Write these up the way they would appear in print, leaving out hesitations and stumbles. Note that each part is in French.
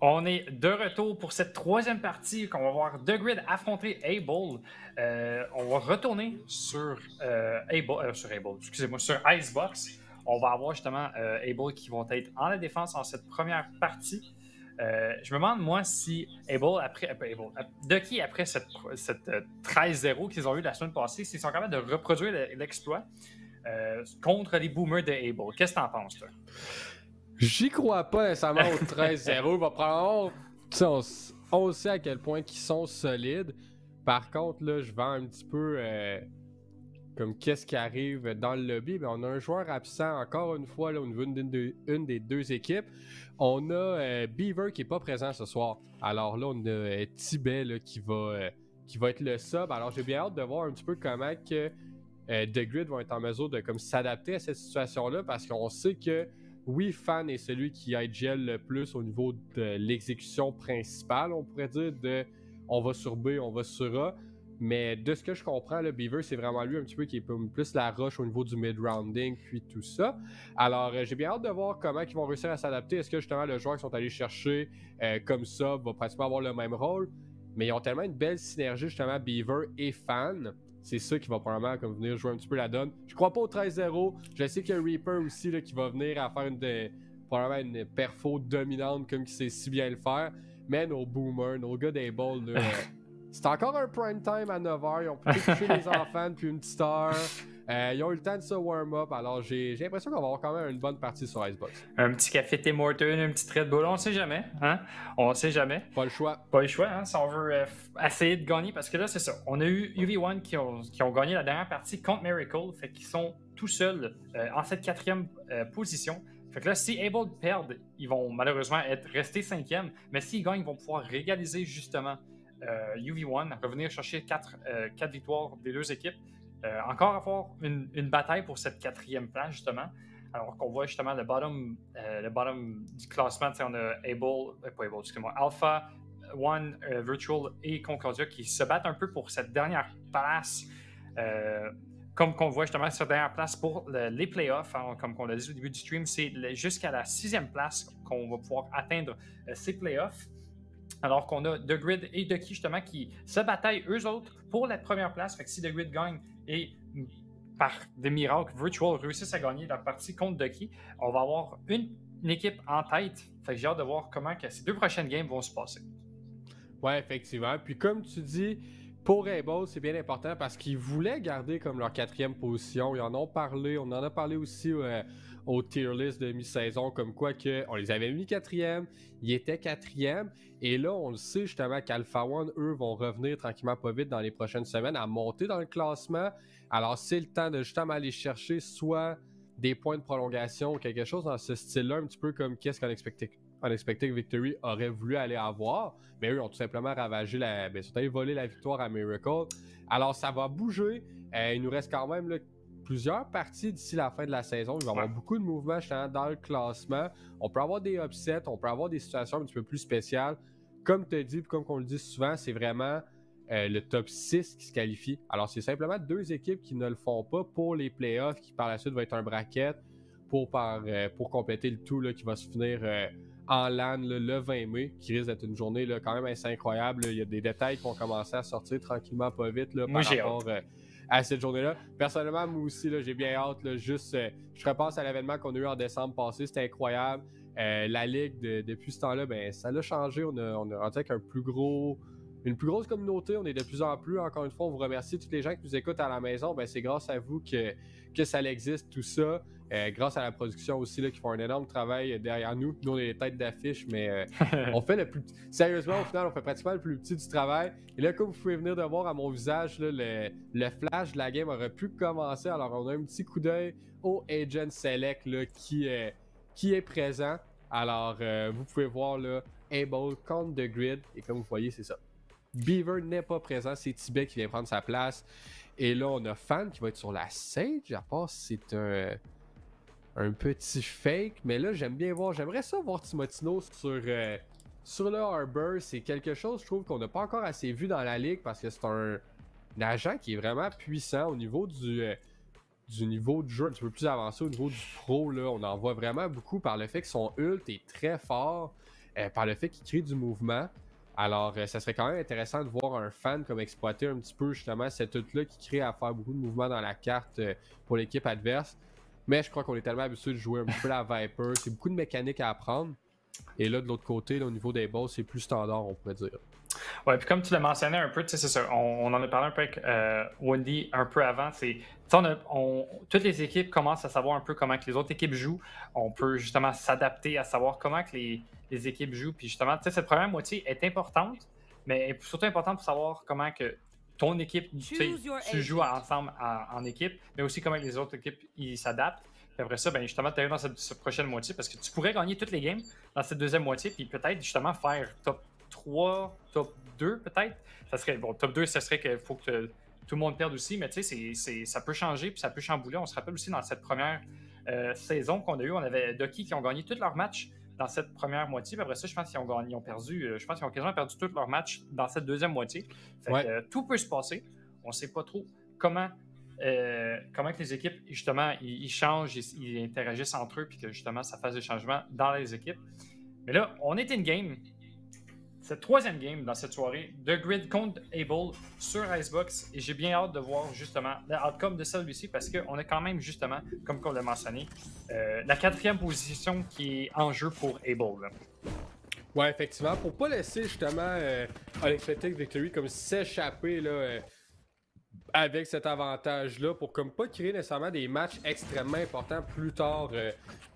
On est de retour pour cette troisième partie qu'on va voir The Grid affronter Able. On va retourner sur sur Icebox. On va avoir justement Able qui vont être en la défense en cette première partie. Je me demande, moi, si Ducky, après cette 13-0 qu'ils ont eu la semaine passée, s'ils sont capables de reproduire l'exploit contre les boomers de Able. Qu'est-ce que t'en penses, toi? J'y crois pas nécessairement au 13-0. Il va probablement. On sait à quel point ils sont solides. Par contre, là, je vends un petit peu comme qu'est-ce qui arrive dans le lobby. On a un joueur absent encore une fois là, au niveau d'une des deux équipes. On a Beaver qui n'est pas présent ce soir. Alors là, on a Tibet là, qui va être le sub. Alors j'ai bien hâte de voir un petit peu comment que The Grid vont être en mesure de comme, s'adapter à cette situation-là parce qu'on sait que oui, Fan est celui qui IGL le plus au niveau de l'exécution principale, on pourrait dire, de on va sur B, on va sur A. Mais de ce que je comprends, le Beaver, c'est vraiment lui un petit peu qui est plus la rush au niveau du mid-rounding, puis tout ça. Alors, j'ai bien hâte de voir comment ils vont réussir à s'adapter. Est-ce que justement le joueur qu'ils sont allés chercher comme ça va pratiquement avoir le même rôle? Mais ils ont tellement une belle synergie, justement, Beaver et Fan. C'est ça qui va probablement comme, venir jouer un petit peu la donne. Je crois pas au 13-0. Je sais qu'il y a Reaper aussi là, qui va venir à faire probablement une perfo dominante comme il sait si bien le faire. Mais nos boomers, nos gars des balls, c'est encore un prime time à 9h. Ils ont pu toucher les enfants depuis une petite heure. Ils ont eu le temps de se warm up. Alors j'ai l'impression qu'on va avoir quand même une bonne partie sur Icebox. Un petit café Tim Hortons, un petit Red Bull, on sait jamais. Hein? On sait jamais. Pas le choix. Pas le choix, hein, si on veut essayer de gagner. Parce que là, c'est ça. On a eu UV1 qui ont gagné la dernière partie contre Miracle. Fait qu'ils sont tout seuls en cette quatrième position. Fait que là, si Able perdent, ils vont malheureusement être restés cinquième. Mais s'ils gagnent, ils vont pouvoir régaliser justement UV1, revenir chercher 4 victoires des deux équipes. Encore avoir une bataille pour cette quatrième place, justement. Alors qu'on voit justement le bottom du classement, on a Alpha, One, Virtual et Concordia qui se battent un peu pour cette dernière place. Comme qu'on voit justement cette dernière place pour les playoffs, hein, comme on l'a dit au début du stream, c'est jusqu'à la 6e place qu'on va pouvoir atteindre ces playoffs. Alors qu'on a The Grid et Ducky justement qui se bataillent eux autres pour la première place. Fait que si The Grid gagne et par des miracles, Virtual réussissent à gagner la partie contre Ducky, on va avoir une équipe en tête. Fait que j'ai hâte de voir comment que ces deux prochaines games vont se passer. Ouais, effectivement. Puis comme tu dis, pour Able, c'est bien important parce qu'ils voulaient garder comme leur 4e position. Ils en ont parlé. On en a parlé aussi au tier list de mi-saison, comme quoi que on les avait mis 4e, ils étaient 4e. Et là, on le sait justement qu'Alpha One, eux, vont revenir tranquillement pas vite dans les prochaines semaines à monter dans le classement. Alors, c'est le temps de justement aller chercher soit des points de prolongation ou quelque chose dans ce style-là, un petit peu comme qu'est-ce qu'Unexpected Victory aurait voulu aller avoir. Mais eux ont tout simplement ravagé ils sont allés voler la victoire à Miracle. Alors, ça va bouger. Il nous reste quand même là, plusieurs parties d'ici la fin de la saison. Il va y avoir beaucoup de mouvements dans le classement. On peut avoir des upsets, on peut avoir des situations un petit peu plus spéciales. Comme tu as dit, comme on le dit souvent, c'est vraiment le top 6 qui se qualifie. Alors, c'est simplement deux équipes qui ne le font pas pour les playoffs, qui par la suite va être un bracket pour compléter le tout là, qui va se finir en LAN le 20 mai, qui risque d'être une journée là, quand même assez incroyable. Il y a des détails qui vont commencer à sortir tranquillement, pas vite là, par rapport à cette journée-là. Personnellement, moi aussi, là, j'ai bien hâte. Là, je repense à l'événement qu'on a eu en décembre passé, c'était incroyable. La Ligue, depuis ce temps-là, ça l'a changé. On a rendu avec une plus grosse communauté. On est de plus en plus. Encore une fois, on vous remercie tous les gens qui nous écoutent à la maison. C'est grâce à vous que ça existe, tout ça. Grâce à la production aussi, là, qui font un énorme travail derrière nous. Nous, on est les têtes d'affiche, mais on fait le plus... Sérieusement, au final, on fait pratiquement le plus petit du travail. Et là, comme vous pouvez venir de voir à mon visage, là, le flash de la game aurait pu commencer. Alors, on a un petit coup d'œil au Agent Select là, qui est présent. Alors, vous pouvez voir là, Able contre The Grid. Et comme vous voyez, c'est ça. Beaver n'est pas présent, c'est Tibet qui vient prendre sa place. Et là, on a Fan qui va être sur la Sage. À part si c'est un petit fake. Mais là, j'aimerais ça voir Timotino sur le Harbor. C'est quelque chose, je trouve, qu'on n'a pas encore assez vu dans la ligue parce que c'est un agent qui est vraiment puissant au niveau du niveau de jeu un petit peu plus avancé, au niveau du pro. Là, on en voit vraiment beaucoup par le fait que son ult est très fort. par le fait qu'il crée du mouvement. Alors, ça serait quand même intéressant de voir un fan comme exploiter un petit peu justement cette ult-là qui crée à faire beaucoup de mouvements dans la carte pour l'équipe adverse. Mais je crois qu'on est tellement habitué de jouer un petit peu la Viper. C'est beaucoup de mécanique à apprendre. Et là, de l'autre côté, là, au niveau des boss, c'est plus standard, on pourrait dire. Ouais, puis comme tu l'as mentionné un peu, tu sais, c'est ça. On en a parlé un peu avec Wendy un peu avant. Toutes les équipes commencent à savoir un peu comment que les autres équipes jouent. On peut justement s'adapter à savoir comment que les équipes jouent. Puis justement, tu sais, cette première moitié est importante, mais est surtout importante pour savoir comment que ton équipe, tu joues ensemble en équipe, mais aussi comment les autres équipes ils s'adaptent. Puis après ça, ben justement, tu arrives dans cette prochaine moitié parce que tu pourrais gagner toutes les games dans cette deuxième moitié, puis peut-être justement faire top 3, top 2 peut-être. Ça serait, bon, top 2, ça serait qu'il faut que tout le monde perde aussi, mais tu sais, ça peut changer puis ça peut chambouler. On se rappelle aussi dans cette première saison qu'on a eue, on avait Ducky qui ont gagné tous leurs matchs dans cette première moitié. Puis après ça, je pense qu'ils ont perdu, je pense qu'ils ont quasiment perdu tous leurs matchs dans cette deuxième moitié. Fait que, tout peut se passer. On ne sait pas trop comment que les équipes, justement, ils changent, ils interagissent entre eux, puis que justement, ça fasse des changements dans les équipes. Mais là, on est in game. Cette troisième game dans cette soirée, The Grid contre Able sur Icebox, et j'ai bien hâte de voir justement l'outcome de celui-ci parce qu'on a quand même justement, comme on l'a mentionné, la quatrième position qui est en jeu pour Able. Là. Ouais, effectivement, pour pas laisser justement Unexpected Victory comme s'échapper là, avec cet avantage-là, pour comme pas créer nécessairement des matchs extrêmement importants plus tard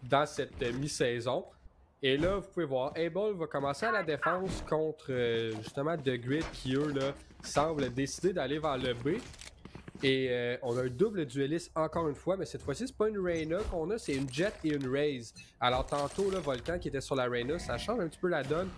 dans cette mi-saison. Et là, vous pouvez voir, Able va commencer à la défense contre justement The Grid qui, eux, là, semblent décider d'aller vers le B. Et on a un double dueliste encore une fois, mais cette fois-ci, c'est pas une Reyna qu'on a, c'est une Jet et une Raze. Alors tantôt, là, Volcan qui était sur la Reyna, ça change un petit peu la donne.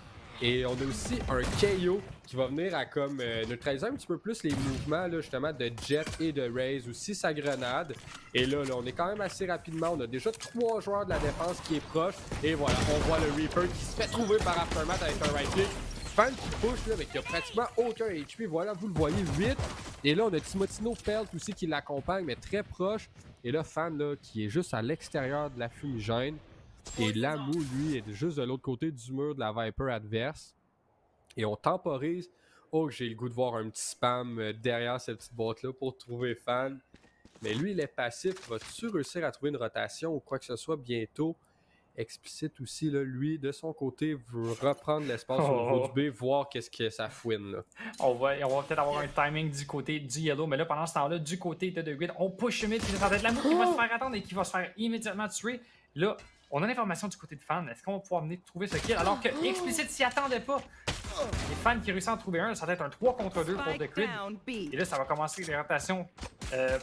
Et on a aussi un KO qui va venir à comme neutraliser un petit peu plus les mouvements là, justement de Jet et de Raze, aussi sa grenade. Et là, on est quand même assez rapidement. On a déjà 3 joueurs de la défense qui est proche. Et voilà, on voit le Reaper qui se fait trouver par Aftermath avec un right click. Fan qui push là, mais qui a pratiquement aucun HP. Voilà, vous le voyez, 8. Et là, on a Timotino Pelt aussi qui l'accompagne, mais très proche. Et là, Fan là, qui est juste à l'extérieur de la fumigène. Et Lamu, lui, est juste de l'autre côté du mur de la Viper adverse. Et on temporise. Oh, j'ai le goût de voir un petit spam derrière cette petite boîte-là pour trouver Fan. Mais lui, il est passif. Va-tu réussir à trouver une rotation ou quoi que ce soit bientôt? Explicite aussi, là, lui, de son côté, veut reprendre l'espace au niveau du B, voir qu'est-ce que ça fouine. Là. On va peut-être avoir un timing du côté du Yellow, mais là, pendant ce temps-là, du côté de The Grid, on push le mid, puis ça va être Lamu qui va se faire attendre et qui va se faire immédiatement tuer. Là, on a l'information du côté de Fan. Est-ce qu'on va pouvoir venir trouver ce kill alors que Explicit s'y attendait pas? Les Fans qui réussissent à en trouver un, ça va être un 3 contre 2 pour The Grid. Et là, ça va commencer les rotations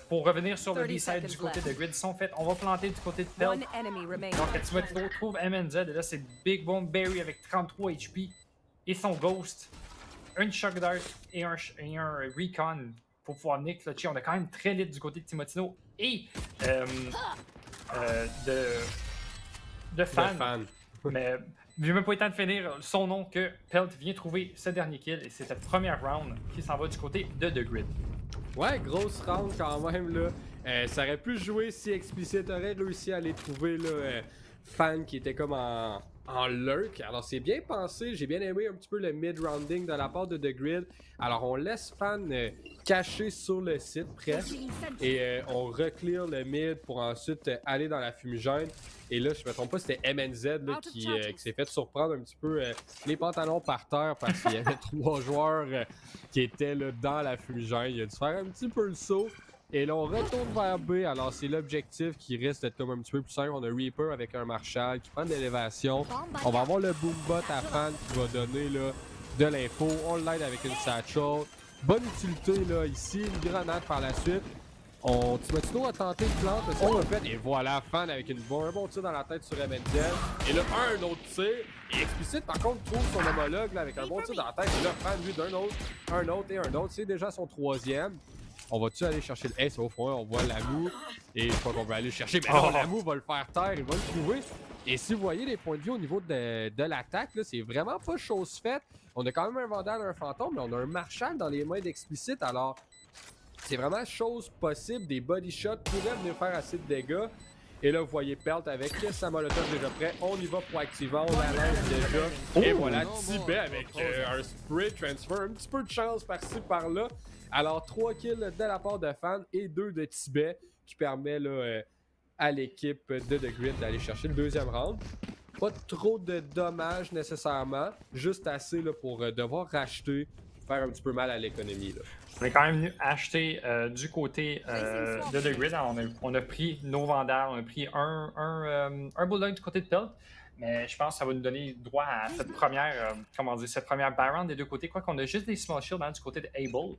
pour revenir sur le B-side du côté de Grid. Sont faites. On va planter du côté de Pelt. Donc, Timotino trouve MNZ. Et là, c'est Big Bomb Berry avec 33 HP et son Ghost. Un Shock Dart et un Recon pour pouvoir nick clutcher. On est quand même très lit du côté de Timotino et de Fan. Mais j'ai même pas eu le temps de finir son nom que Pelt vient trouver ce dernier kill et c'est cette première round qui s'en va du côté de The Grid. Ouais, grosse round quand même là. Ça aurait pu jouer si Explicit aurait réussi à aller trouver là, Fan qui était comme en lurk. Alors c'est bien pensé, j'ai bien aimé un petit peu le mid-rounding de la part de The Grid. Alors on laisse Fan caché sur le site presque et on reclear le mid pour ensuite aller dans la fumigène. Et là, je me trompe pas, c'était MNZ là, qui s'est fait surprendre un petit peu les pantalons par terre parce qu'il y avait 3 joueurs qui étaient là, dans la fumigène. Il a dû faire un petit peu le saut. Et là, on retourne vers B. Alors, c'est l'objectif qui risque d'être comme un petit peu plus simple. On a Reaper avec un Marshall qui prend de l'élévation. On va avoir le Boombot à Fan qui va donner là, de l'info. On l'aide avec une satchel. Bonne utilité là, ici. Une grenade par la suite. Timotino a tenté de plante, mais c'est pas fait. Et voilà, Fan avec un bon tir dans la tête sur MNZ. Et là, un autre tir. Et Explicit, par contre, trouve son homologue là, avec un bon tir dans la tête. Et là, Fan, lui, d'un autre, un autre. C'est déjà son 3e. On va-tu aller chercher le S au fond? On voit Lamu. Et je crois qu'on va aller le chercher. Mais non, Lamu va le faire taire. Il va le trouver. Et si vous voyez les points de vue au niveau de l'attaque, c'est vraiment pas chose faite. On a quand même un Vandal, un Fantôme, mais on a un Marshall dans les mains d'Explicit. Alors, c'est vraiment chose possible. Des body shots pourraient venir faire assez de dégâts. Et là, vous voyez Pelt avec sa molotov déjà prêt. On y va proactivement, on la lance déjà. Et voilà, Tibet avec un spray transfer. Un petit peu de chance par-ci, par-là. Alors, 3 kills de la part de Fan et 2 de Tibet qui permet là, à l'équipe de The Grid d'aller chercher le deuxième round. Pas trop de dommages nécessairement, juste assez là, pour devoir racheter, faire un petit peu mal à l'économie. On est quand même venu acheter du côté de The Grid. On a pris nos Vandals, on a pris un Bulldog du côté de Pelt. Mais je pense que ça va nous donner droit à cette première, cette première Baron des deux côtés. Quoi qu'on a juste des Small Shields du côté de Able.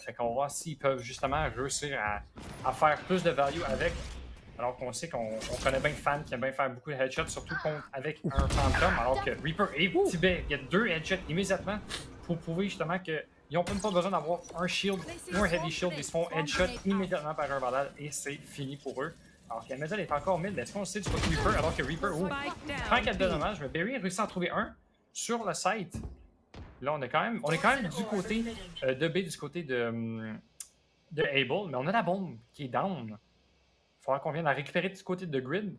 Fait qu'on va voir s'ils peuvent justement réussir à faire plus de value avec. Alors qu'on sait qu'on connaît bien Fan qui aime bien faire beaucoup de headshots, surtout avec un Phantom. Alors que Reaper et Tibet, il y a 2 headshots immédiatement pour prouver justement qu'ils n'ont même pas besoin d'avoir un shield ou un heavy shield. Ils se font headshot immédiatement par un Vandal et c'est fini pour eux. Alors qu'Amazon est encore mid, mais est-ce qu'on le sait du côté de Reaper alors que Reaper prend 4 de dommages, mais Barry a réussi à en trouver un sur le site. Là, on est quand même du côté de B, du côté de Able, mais on a la bombe qui est down. Il faudra qu'on vienne la récupérer du côté de Grid.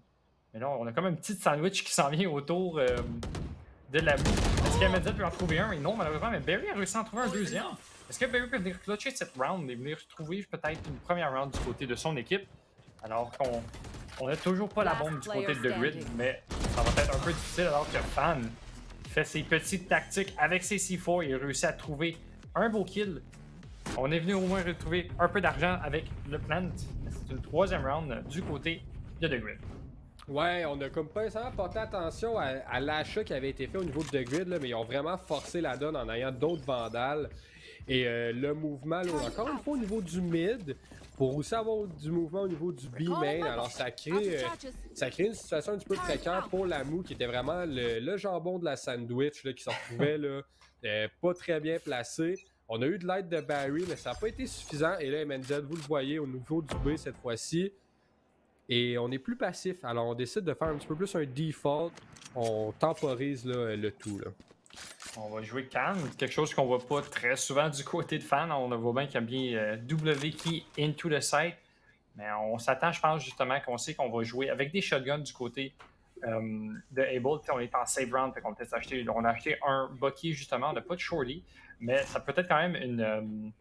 Mais là, on a comme un petit sandwich qui s'en vient autour de la boue. Est-ce qu'Amazon peut en trouver un? Et non, malheureusement, mais Barry a réussi à en trouver un deuxième. Est-ce que Barry peut venir clutcher cette round et venir trouver peut-être une première round du côté de son équipe? Alors qu'on n'a toujours pas la bombe du côté de The Grid, mais ça va être un peu difficile alors que Fan fait ses petites tactiques avec ses C4. Il a réussi à trouver un beau kill. On est venu au moins retrouver un peu d'argent avec le plant. C'est une troisième round du côté de The Grid. Ouais, on a comme pas nécessairement porté attention à l'achat qui avait été fait au niveau de The Grid, là, mais ils ont vraiment forcé la donne en ayant d'autres Vandals. Et le mouvement, là, encore une fois au niveau du mid, pour aussi avoir du mouvement au niveau du B-main, alors ça crée une situation un petit peu précaire pour Lamu qui était vraiment le jambon de la sandwich là, qui se retrouvait là, pas très bien placé. On a eu de l'aide de Barry, mais ça n'a pas été suffisant. Et là, MNZ, vous le voyez au niveau du B cette fois-ci. Et on est plus passif. Alors, on décide de faire un petit peu plus un default. On temporise là, le tout. Là. On va jouer Can, quelque chose qu'on voit pas très souvent du côté de Fan. On voit bien qu'il y a bien W key into the site. Mais on s'attend, je pense, justement, qu'on sait qu'on va jouer avec des shotguns du côté de Able. T'sais, on est en save round, fait qu'on peut acheter. On a acheté un Bucky, justement. On n'a pas de Shorty. Mais ça peut être quand même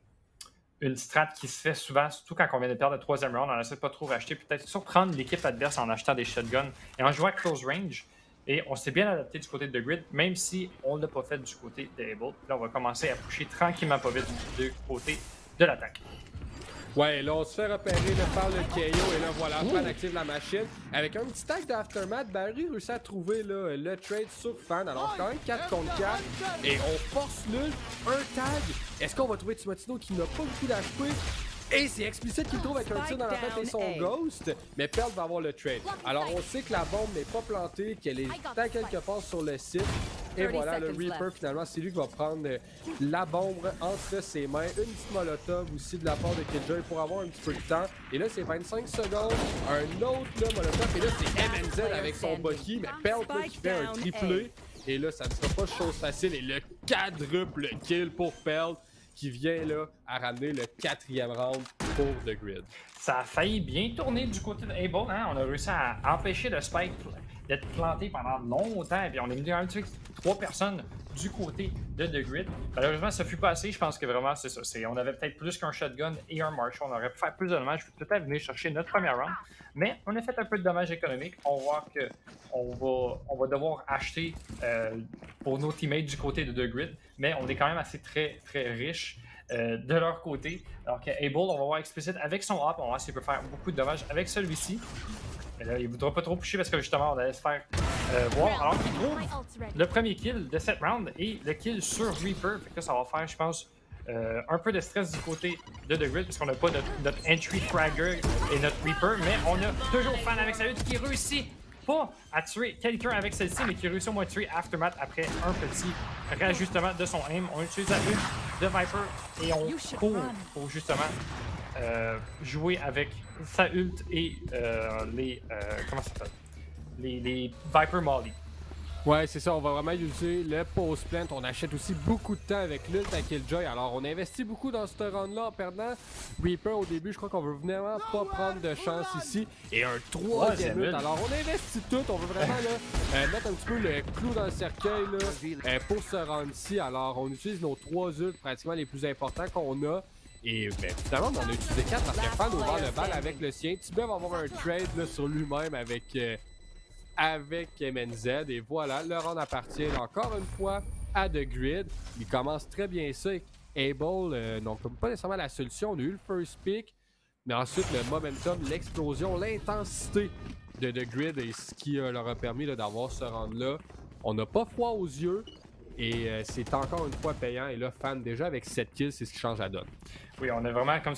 une strat qui se fait souvent, surtout quand on vient de perdre le troisième round. On essaie de pas trop racheter. Peut-être surprendre l'équipe adverse en achetant des shotguns et en jouant à close range. Et on s'est bien adapté du côté de The Grid, même si on ne l'a pas fait du côté de Able. Là, on va commencer à pusher tranquillement pas vite du côté de l'attaque. Ouais, là, on se fait repérer par le KO et là, voilà, Fan active la machine. Avec un petit tag d'Aftermath, Barry réussit à trouver là, le trade sur Fan. Alors, quand même 4 contre 4 et on force nul un tag. Est-ce qu'on va trouver Timotino qui n'a pas beaucoup d'HP? Et c'est explicite qu'il trouve avec un tir dans la tête et son ghost, mais Pelt va avoir le trade. Alors on sait que la bombe n'est pas plantée, qu'elle est à quelque part sur le site. Et voilà, le Reaper finalement, c'est lui qui va prendre la bombe entre ses mains. Une petite molotov aussi de la part de Killjoy pour avoir un petit peu de temps. Et là, c'est 25 secondes. Un autre là, molotov. Et là, c'est MNZ avec son Bucky, mais Pelt là, qui fait un triplé. Et là, ça ne sera pas chose facile. Et le quadruple kill pour Pelt, qui vient là à ramener le 4e round pour The Grid. Ça a failli bien tourner du côté de Able. Hein? On a réussi à empêcher le spike d'être planté pendant longtemps. Et puis on est venu à tuer 3 personnes du côté de The Grid. Malheureusement, ça ne fut pas assez. Je pense que vraiment, c'est ça. On avait peut-être plus qu'un shotgun et un marshal. On aurait pu faire plus de dommages. Peut-être venir chercher notre première round. Mais on a fait un peu de dommages économiques. On voit qu'on va devoir acheter pour nos teammates du côté de The Grid. Mais on est quand même assez très, très riche de leur côté. Alors qu'Able, on va voir explicite avec son hop. On va voir s'il peut faire beaucoup de dommages avec celui-ci. Mais là, il ne voudra pas trop pusher parce que justement, on allait se faire voir. Alors qu'il trouve le premier kill de cette round et le kill sur Reaper. Fait que ça va faire, je pense, un peu de stress du côté de The Grid parce qu'on n'a pas notre entry fragger et notre Reaper. Mais on a toujours Fan avec sa lutte qui réussit pas à tuer quelqu'un avec celle-ci, mais qui réussit au moins à tuer Aftermath après un petit réajustement de son aim. On utilise la lutte de Viper et on court pour justement jouer avec sa ult et les comment ça s'appelle, les Viper Molly. Ouais, c'est ça, on va vraiment utiliser le post plant. On achète aussi beaucoup de temps avec l'ult à Killjoy. Alors, on investit beaucoup dans ce round-là en perdant Reaper au début. Je crois qu'on veut vraiment pas prendre de chance ici. Et un troisième ult. Alors, on investit tout. On veut vraiment là, mettre un petit peu le clou dans le cercueil là, pour ce round-ci. Alors, on utilise nos 3 ults pratiquement les plus importants qu'on a. Et ben, finalement, on en a utilisé 4 parce que Fan a ouvert le bal avec le sien. Tibet va avoir un trade là, sur lui-même avec MNZ. Et voilà, le round appartient encore une fois à The Grid. Il commence très bien ça. Able, donc pas nécessairement la solution. On a eu le first pick, mais ensuite le momentum, l'explosion, l'intensité de The Grid est ce qui leur a permis d'avoir ce round-là. On n'a pas froid aux yeux. Et c'est encore une fois payant. Et là, Fan, déjà avec 7 kills, c'est ce qui change la donne. Oui, on a vraiment, comme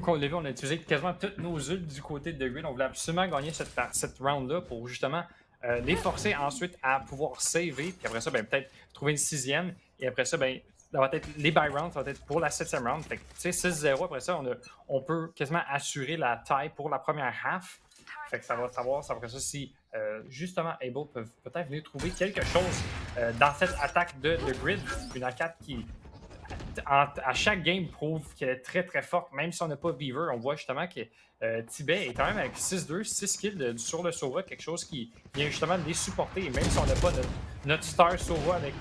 on l'a vu, on a utilisé quasiment toutes nos ults du côté de The Grid. On voulait absolument gagner cette round-là pour justement les forcer ensuite à pouvoir saver. Puis après ça, ben, peut-être trouver une 6e. Et après ça, ben, ça va être les buy rounds, ça va être pour la 7e round. Fait que, tu sais, 6-0, après ça, on peut quasiment assurer la taille pour la première half. Fait que ça va savoir, après ça, si justement Able peuvent peut-être venir trouver quelque chose dans cette attaque de Grid. Une attaque qui, à chaque game, prouve qu'elle est très très forte. Même si on n'a pas Beaver, on voit justement que Tibet est quand même avec 6-2, 6 kills sur le Sova, quelque chose qui vient justement les supporter. Et même si on n'a pas notre star Sova avec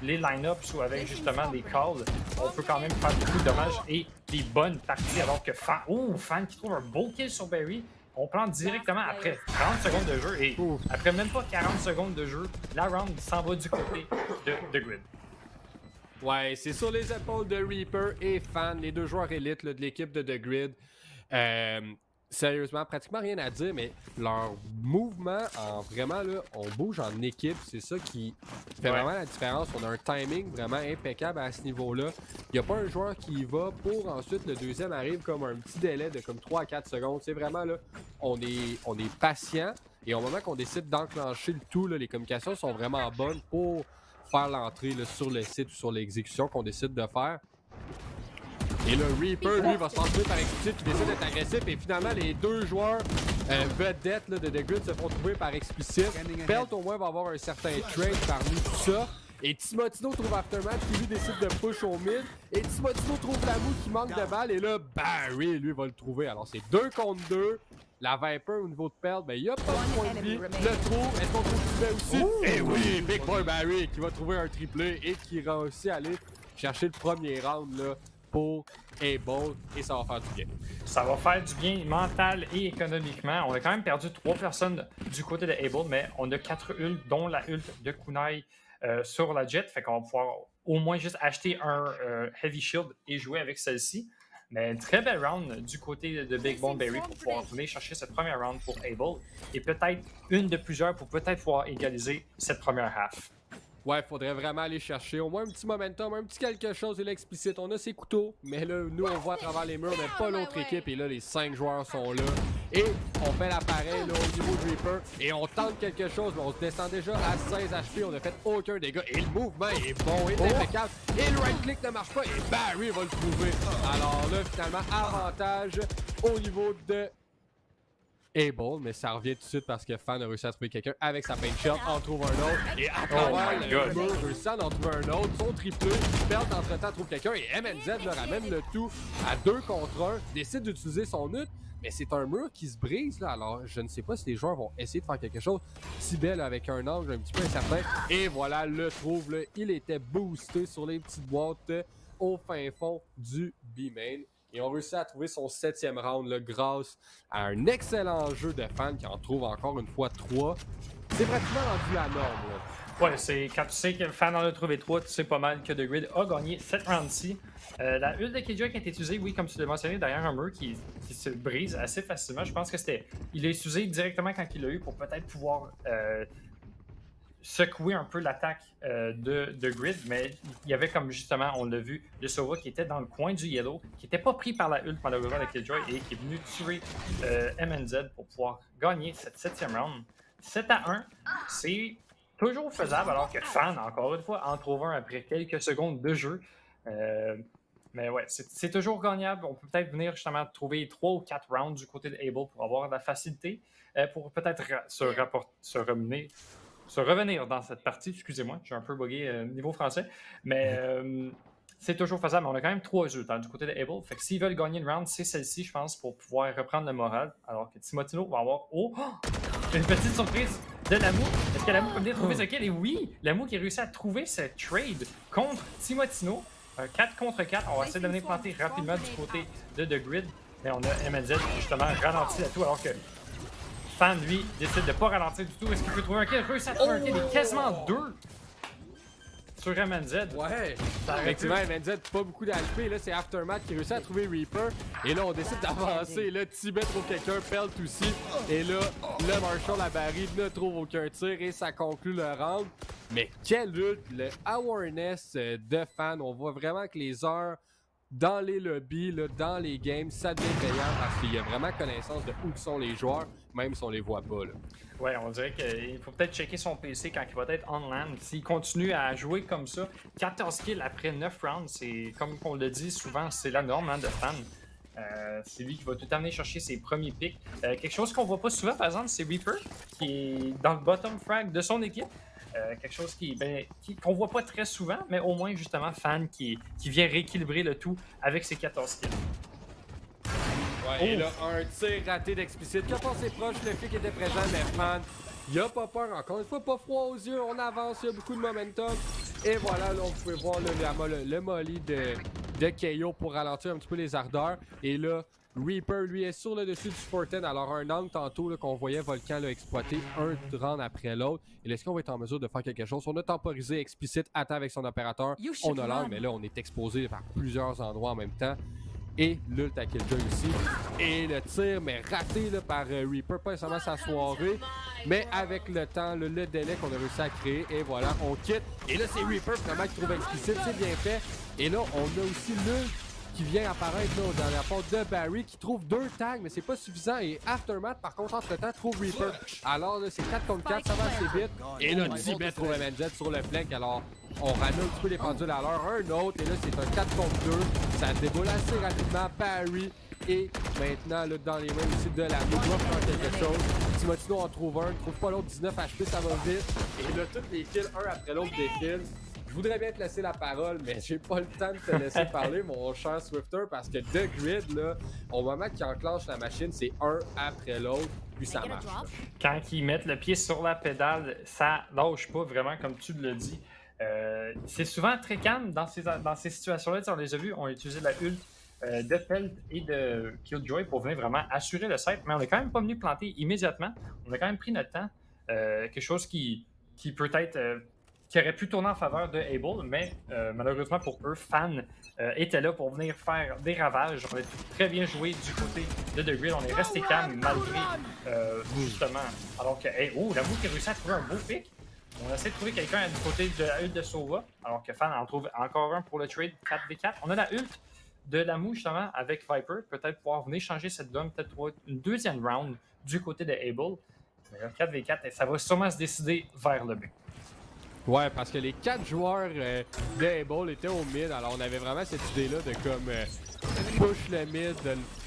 les line-ups ou avec justement des calls, on peut quand même faire beaucoup de dommages et des bonnes parties. Alors que Fan qui trouve un beau kill sur Barry. On plante directement après 30 secondes de jeu et après même pas 40 secondes de jeu, la round s'en va du côté de Grid. Ouais, c'est sur les épaules de Reaper et Fan, les deux joueurs élites là, de l'équipe de The Grid. Sérieusement, pratiquement rien à dire, mais leur mouvement, vraiment, là, on bouge en équipe. C'est ça qui fait vraiment la différence. On a un timing vraiment impeccable à ce niveau-là. Il n'y a pas un joueur qui y va pour ensuite le deuxième arrive comme un petit délai de comme 3 à 4 secondes. C'est vraiment là, on est patient et au moment qu'on décide d'enclencher le tout, là, les communications sont vraiment bonnes pour faire l'entrée sur le site ou sur l'exécution qu'on décide de faire. Et le Reaper, lui, va se transformer par Explicit qui décide d'être agressif. Et finalement, les deux joueurs vedettes de The Grid se font trouver par Explicit. Pelt, au moins, va avoir un certain trade parmi tout ça. Et Timotino trouve Aftermath qui, lui, décide de push au mid. Et Timotino trouve Lamou qui manque de balles. Et là, Barry, lui, va le trouver. Alors, c'est 2 contre 2. La Viper, au niveau de Pelt, ben, il n'y a pas de point de vie. Le trouve. Est-ce qu'on trouve Tibet aussi? Eh oui, Big Boy Barry qui va trouver un triplé et qui réussit à aller chercher le premier round, là, pour Able, et ça va faire du bien. Ça va faire du bien mental et économiquement. On a quand même perdu 3 personnes du côté de Able, mais on a 4 ults, dont la ult de Kunai sur la Jet. Fait qu'on va pouvoir au moins juste acheter un Heavy Shield et jouer avec celle-ci. Mais une très belle round du côté de Big Bone Berry pour pouvoir venir chercher cette première round pour Able. Et peut-être une de plusieurs pour peut-être pouvoir égaliser cette première half. Ouais, faudrait vraiment aller chercher au moins un petit momentum, un petit quelque chose de l'explicite. On a ses couteaux, mais là, nous, on voit à travers les murs, mais pas l'autre équipe. Et là, les 5 joueurs sont là. Et on fait l'appareil là, au niveau de Reaper. Et on tente quelque chose, mais on se descend déjà à 16 HP. On a fait aucun dégât. Et le mouvement est bon, est impeccable. Et le right-click ne marche pas. Et Barry va le trouver. Alors là, finalement, avantage au niveau de Able, mais ça revient tout de suite parce que Fan a réussi à trouver quelqu'un avec sa paint shot, en trouve un autre, et à travers le mur, réussit à en trouver un autre, son triplé, Pelt entre-temps trouve quelqu'un, et MNZ le ramène le tout à 2 contre 1, décide d'utiliser son ult, mais c'est un mur qui se brise, là, alors je ne sais pas si les joueurs vont essayer de faire quelque chose. Tibet avec un angle un petit peu incertain, et voilà, le trouve, là, il était boosté sur les petites boîtes au fin fond du B-main. Et on réussit à trouver son 7e round là, grâce à un excellent jeu de Fan qui en trouve encore une fois 3. C'est pratiquement rendu la norme. Là. Ouais, c'est quand tu sais que Fan en a trouvé 3, tu sais pas mal que The Grid a gagné cette round-ci. La ult de Killjoy qui a été utilisée, oui, comme tu l'as mentionné, derrière un mur qui se brise assez facilement. Je pense que il l'a utilisé directement quand il l'a eu pour peut-être pouvoir secouer un peu l'attaque de Grid, mais il y avait comme justement, on l'a vu, le Sova qui était dans le coin du yellow, qui n'était pas pris par la ult malheureusement de Killjoy et qui est venu tuer MNZ pour pouvoir gagner cette 7e round. 7-1, c'est toujours faisable alors que Fan, encore une fois, en trouve un après quelques secondes de jeu. Mais ouais, c'est toujours gagnable. On peut peut-être venir justement trouver 3 ou 4 rounds du côté de Able pour avoir de la facilité, pour peut-être se se revenir dans cette partie. Excusez-moi, j'ai un peu bugué niveau français. Mais c'est toujours faisable. On a quand même 3 jeux du côté de Able. Fait que s'ils veulent gagner une round, c'est celle-ci, je pense, pour pouvoir reprendre le moral. Alors que Timotino va avoir une petite surprise de Lamou. Est-ce que Lamou peut venir trouver ce kill? Et oui, Lamou qui a réussi à trouver ce trade contre Timotino. Un 4 contre 4. On va essayer de venir planter rapidement du côté de The Grid. Mais on a MNZ justement ralenti à tout alors que Fan, lui, décide de ne pas ralentir du tout. Est-ce qu'il peut trouver un kill? Réussit à trouver un kill. Il est quasiment 2 sur MNZ. Ouais. Effectivement, MNZ, pas beaucoup d'HP. Là, c'est Aftermath qui réussit à trouver Reaper. Et là, on décide d'avancer. Là, Tibet trouve quelqu'un, Pelt aussi. Et là, le Marshall à Barry ne trouve aucun tir et ça conclut le round. Mais quelle lutte! Le awareness de Fan. On voit vraiment que les heures dans les lobbies, là, dans les games, ça devient payant parce qu'il y a vraiment connaissance de où sont les joueurs, même si on les voit pas. Là. Ouais, on dirait qu'il faut peut-être checker son PC quand il va être on land. S'il continue à jouer comme ça, 14 kills après 9 rounds, c'est comme on le dit souvent, c'est la norme de Fan. C'est lui qui va tout amener chercher ses premiers picks. Quelque chose qu'on voit pas souvent, par exemple, c'est Reaper, qui est dans le bottom frag de son équipe. Quelque chose qu'on voit pas très souvent, mais au moins justement Fan qui vient rééquilibrer le tout avec ses 14 kills. Ouais, et là, un tir raté d'Explicit. Qui a passé proche, le flic était présent, mais Fan, il a pas peur, encore une fois, pas froid aux yeux, on avance, il y a beaucoup de momentum. Et voilà, là, on pouvait voir le molly de KO pour ralentir un petit peu les ardeurs. Et là, Reaper, lui, est sur le dessus du Sporten. Alors, un angle tantôt qu'on voyait Volcan exploiter un round après l'autre. Et est-ce qu'on va être en mesure de faire quelque chose? On a temporisé Explicit, attend avec son opérateur. On a l'air, mais là, on est exposé par plusieurs endroits en même temps. Et l'ult à Killjoy aussi. Et le tir, mais raté là, par Reaper, pas nécessairement sa soirée, mais avec le temps, le délai qu'on a réussi à créer. Et voilà, on quitte. Et là, c'est Reaper finalement qui trouve Explicit, c'est bien fait. Et là, on a aussi l'ult qui vient apparaître là, au dernier part de Barry, qui trouve 2 tags, mais c'est pas suffisant. Et Aftermath, par contre, entre-temps, trouve Reaper. Alors là, c'est 4 contre 4, ça va assez vite. Et là, Tibet trouve MNZ sur le flank. Alors, on ramène un petit peu les pendules à l'heure. Un autre, et là, c'est un 4 contre 2. Ça déboule assez rapidement. Barry et maintenant, là, dans les mains aussi de la Mou, doit faire quelque chose. Timotino en trouve un, trouve pas l'autre, 19 HP, ça va vite. Et là, tous les kills, un après l'autre défilent. Je voudrais bien te laisser la parole, mais j'ai pas le temps de te laisser parler, mon cher Swifter, parce que The Grid, là, au moment qu'il enclenche la machine, c'est un après l'autre, puis ça marche. Là. Quand ils mettent le pied sur la pédale, ça lâche pas vraiment, comme tu le dis. C'est souvent très calme dans ces situations-là. On les a vus, on a utilisé la ult de Pelt et de Killjoy pour venir vraiment assurer le set, mais on n'est quand même pas venu planter immédiatement. On a quand même pris notre temps. Quelque chose qui peut-être... qui aurait pu tourner en faveur de Able, mais malheureusement pour eux, Fan était là pour venir faire des ravages. On a très bien joué du côté de The Grid. On est resté calme malgré justement. Alors que, Lamou qui a réussi à trouver un beau pick. On a essayé de trouver quelqu'un du côté de la ult de Sova, alors que Fan en trouve encore un pour le trade 4v4. On a la ult de Lamou justement avec Viper. Peut-être pouvoir venir changer cette donne, peut-être trouver une deuxième round du côté de Able. Mais 4v4, ça va sûrement se décider vers le but. Ouais, parce que les 4 joueurs de Able étaient au mid, alors on avait vraiment cette idée-là de comme push le mid,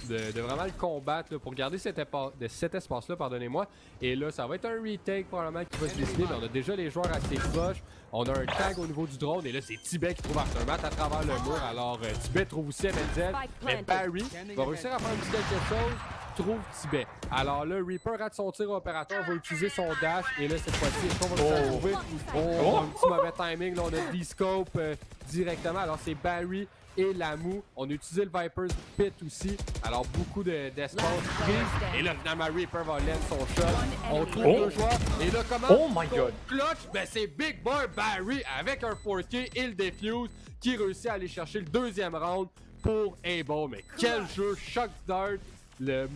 de vraiment le combattre là, pour garder cet espace-là, pardonnez-moi. Et là, ça va être un retake probablement qui va se décider, mais on a déjà les joueurs assez proches. On a un tag au niveau du drone, et là, c'est Tibet qui trouve Aftermath à travers le mur. Alors, Tibet trouve aussi MNZ, mais Barry va réussir à faire un petit quelque chose. Trouve Tibet. Alors là, Reaper rate son tir au opérateur, va utiliser son dash, et là, cette fois-ci, est-ce qu'on va le trouver? Un petit mauvais timing, là, on a D-Scope directement. Alors, c'est Barry et Lamou. On a utilisé le Viper's Pit aussi. Alors, beaucoup d'espace pris. Et là, finalement, Reaper va land son shot. On trouve 2 joueurs. Et là, comment? Oh my god! Clutch, ben c'est Big Boy Barry avec un 4K et le Defuse qui réussit à aller chercher le deuxième round pour Able. Mais quel jeu! Shock Dart, le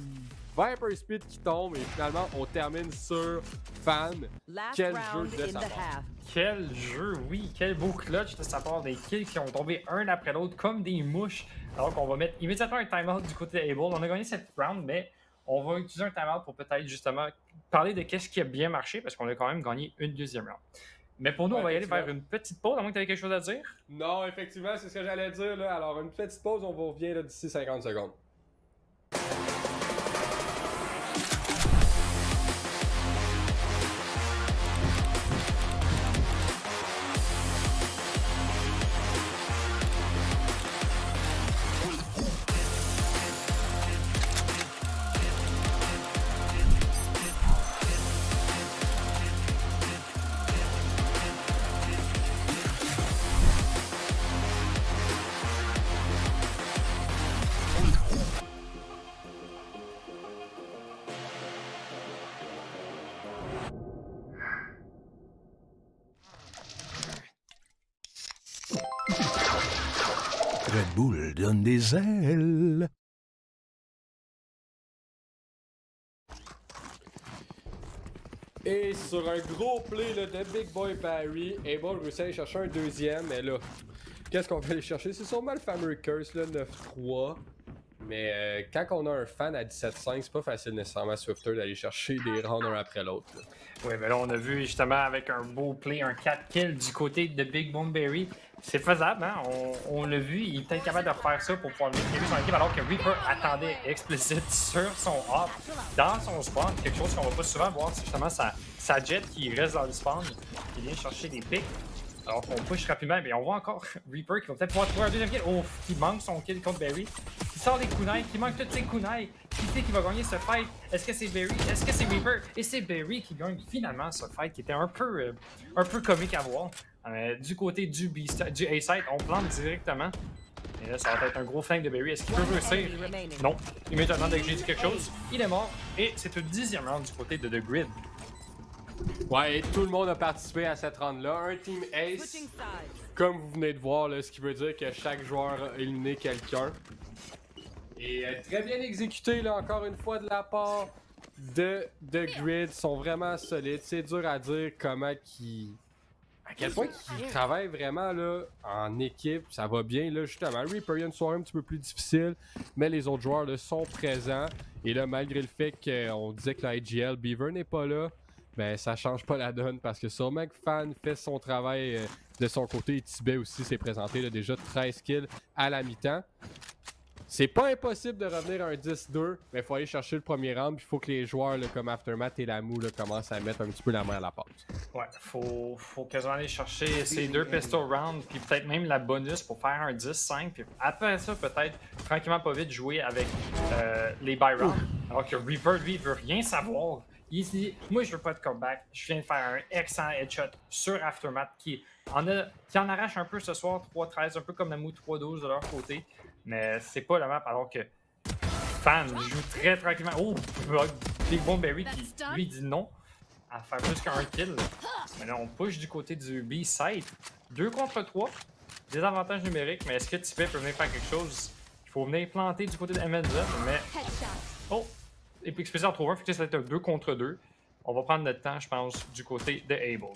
Viper Speed qui tombe et finalement on termine sur Fan. Quel jeu de sa part. Quel jeu, oui, quel beau clutch de sa part, des kills qui ont tombé un après l'autre comme des mouches. Alors qu'on va mettre immédiatement un timeout du côté d'Able. On a gagné cette round, mais on va utiliser un timeout pour peut-être justement parler de qu'est-ce qui a bien marché parce qu'on a quand même gagné une deuxième round. Mais pour nous, on va y aller vers une petite pause, à moins que tu aies quelque chose à dire. Non, effectivement, c'est ce que j'allais dire. Là. Alors, une petite pause, on va revenir d'ici 50 secondes. Red Bull donne des ailes. Et sur un gros play là, de Big Boy Barry, Able réussit à aller chercher un deuxième, mais là, qu'est-ce qu'on va aller chercher? C'est sûrement le fameux Curse, là, 9-3. Mais quand on a un fan à 17-5, c'est pas facile nécessairement à Swifter d'aller chercher des rounds un après l'autre. Oui, mais là, on a vu justement avec un beau play, un 4 kills du côté de Big Bone Berry. C'est faisable, hein? On l'a vu, il est peut-être capable de faire ça pour pouvoir maîtriser son équipe, alors que Reaper attendait explicite sur son hop, dans son spawn. Quelque chose qu'on va pas souvent voir, c'est justement sa jet qui reste dans le spawn, qui vient chercher des pics. Alors qu'on push rapidement, mais on voit encore Reaper qui va peut-être pouvoir trouver un deuxième kill. Oh, qui manque son kill contre Berry. Qui sort les kunai, qui manque tous ses kunai. Qui sait qui va gagner ce fight? Est-ce que c'est Berry? Est-ce que c'est Reaper? Et c'est Berry qui gagne finalement ce fight qui était un peu comique à voir. Du côté du A-side, on plante directement. Et là, ça va être un gros flank de Berry. Est-ce qu'il peut réussir? Non. Immédiatement, dès que j'ai dit quelque chose, il est mort. Et c'est le 10e round du côté de The Grid. Ouais, et tout le monde a participé à cette round-là. Un team ace, comme vous venez de voir, là, ce qui veut dire que chaque joueur a éliminé quelqu'un. Et très bien exécuté, là, encore une fois, de la part de Grid. Ils sont vraiment solides. C'est dur à dire comment qu'ils... À quel point qu'ils travaillent vraiment là, en équipe. Ça va bien, là, justement. Reaper, il y a une soirée un petit peu plus difficile, mais les autres joueurs là, sont présents. Et là, malgré le fait qu'on disait que la IGL, Beaver n'est pas là, ben ça change pas la donne parce que sûrement que Fan fait son travail de son côté et Tibet aussi s'est présenté là, déjà 13 kills à la mi-temps. C'est pas impossible de revenir à un 10-2, mais il faut aller chercher le premier round puis il faut que les joueurs là, comme Aftermath et Lamu là, commencent à mettre un petit peu la main à la pâte. Ouais, faut quasiment aller chercher ces deux pistol rounds puis peut-être même la bonus pour faire un 10-5 puis après ça peut-être tranquillement pas vite jouer avec les buy rounds. Alors que Reaper lui il veut rien savoir. Il se dit, moi je veux pas de comeback, je viens de faire un excellent headshot sur Aftermath qui en arrache un peu ce soir, 3-13, un peu comme Namu 3-12 de leur côté, mais c'est pas la map alors que Fan joue très tranquillement. Oh, Big Bone Berry qui lui dit non à faire plus qu'un kill. Mais là on push du côté du B-side, 2 contre 3, des avantages numériques, mais est-ce que Tibet peut venir faire quelque chose? Il faut venir planter du côté de MNZ, mais... Oh! Et puis Explicit en trouve un, fait que ça va être un 2 contre 2. On va prendre notre temps, je pense, du côté de Able.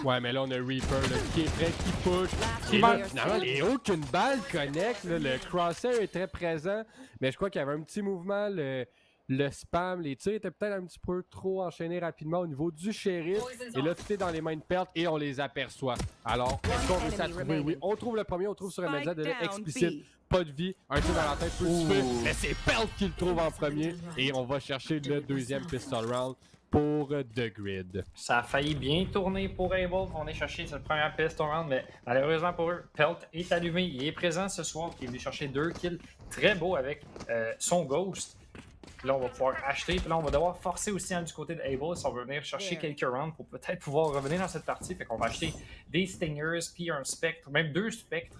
Ouais, mais là, on a Reaper là, qui est prêt, qui push. Et là, finalement, et aucune balle connecte. Là, le crosshair est très présent, mais je crois qu'il y avait un petit mouvement. Le spam, les tirs étaient peut-être un petit peu trop enchaînés rapidement au niveau du shérif. Et là, tout est dans les mains de perte et on les aperçoit. Alors, est-ce qu'on réussit à trouver? Oui, on trouve le premier, on trouve sur MNZ, de explicite. Pas de vie, un tir dans la tête peut tuer, mais c'est Pelt qui le trouve en premier. Et on va chercher le deuxième pistol round pour The Grid. Ça a failli bien tourner pour Able. On est cherché cette première pistol round, mais malheureusement pour eux, Pelt est allumé. Il est présent ce soir. Il est venu chercher 2 kills très beau avec son Ghost. Là, on va pouvoir acheter. Puis là, on va devoir forcer aussi du côté de Able si on veut venir chercher quelques rounds pour peut-être pouvoir revenir dans cette partie. Fait qu'on va acheter des Stingers, puis un Spectre, même 2 Spectres.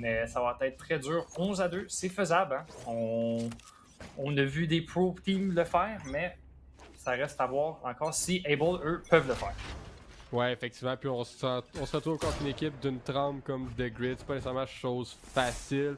Mais ça va être très dur. 11-2, c'est faisable. Hein? On a vu des pro teams le faire, mais ça reste à voir encore si Able, eux, peuvent le faire. Ouais, effectivement. Puis on se retrouve contre une équipe d'une trempe comme The Grid. C'est pas nécessairement chose facile.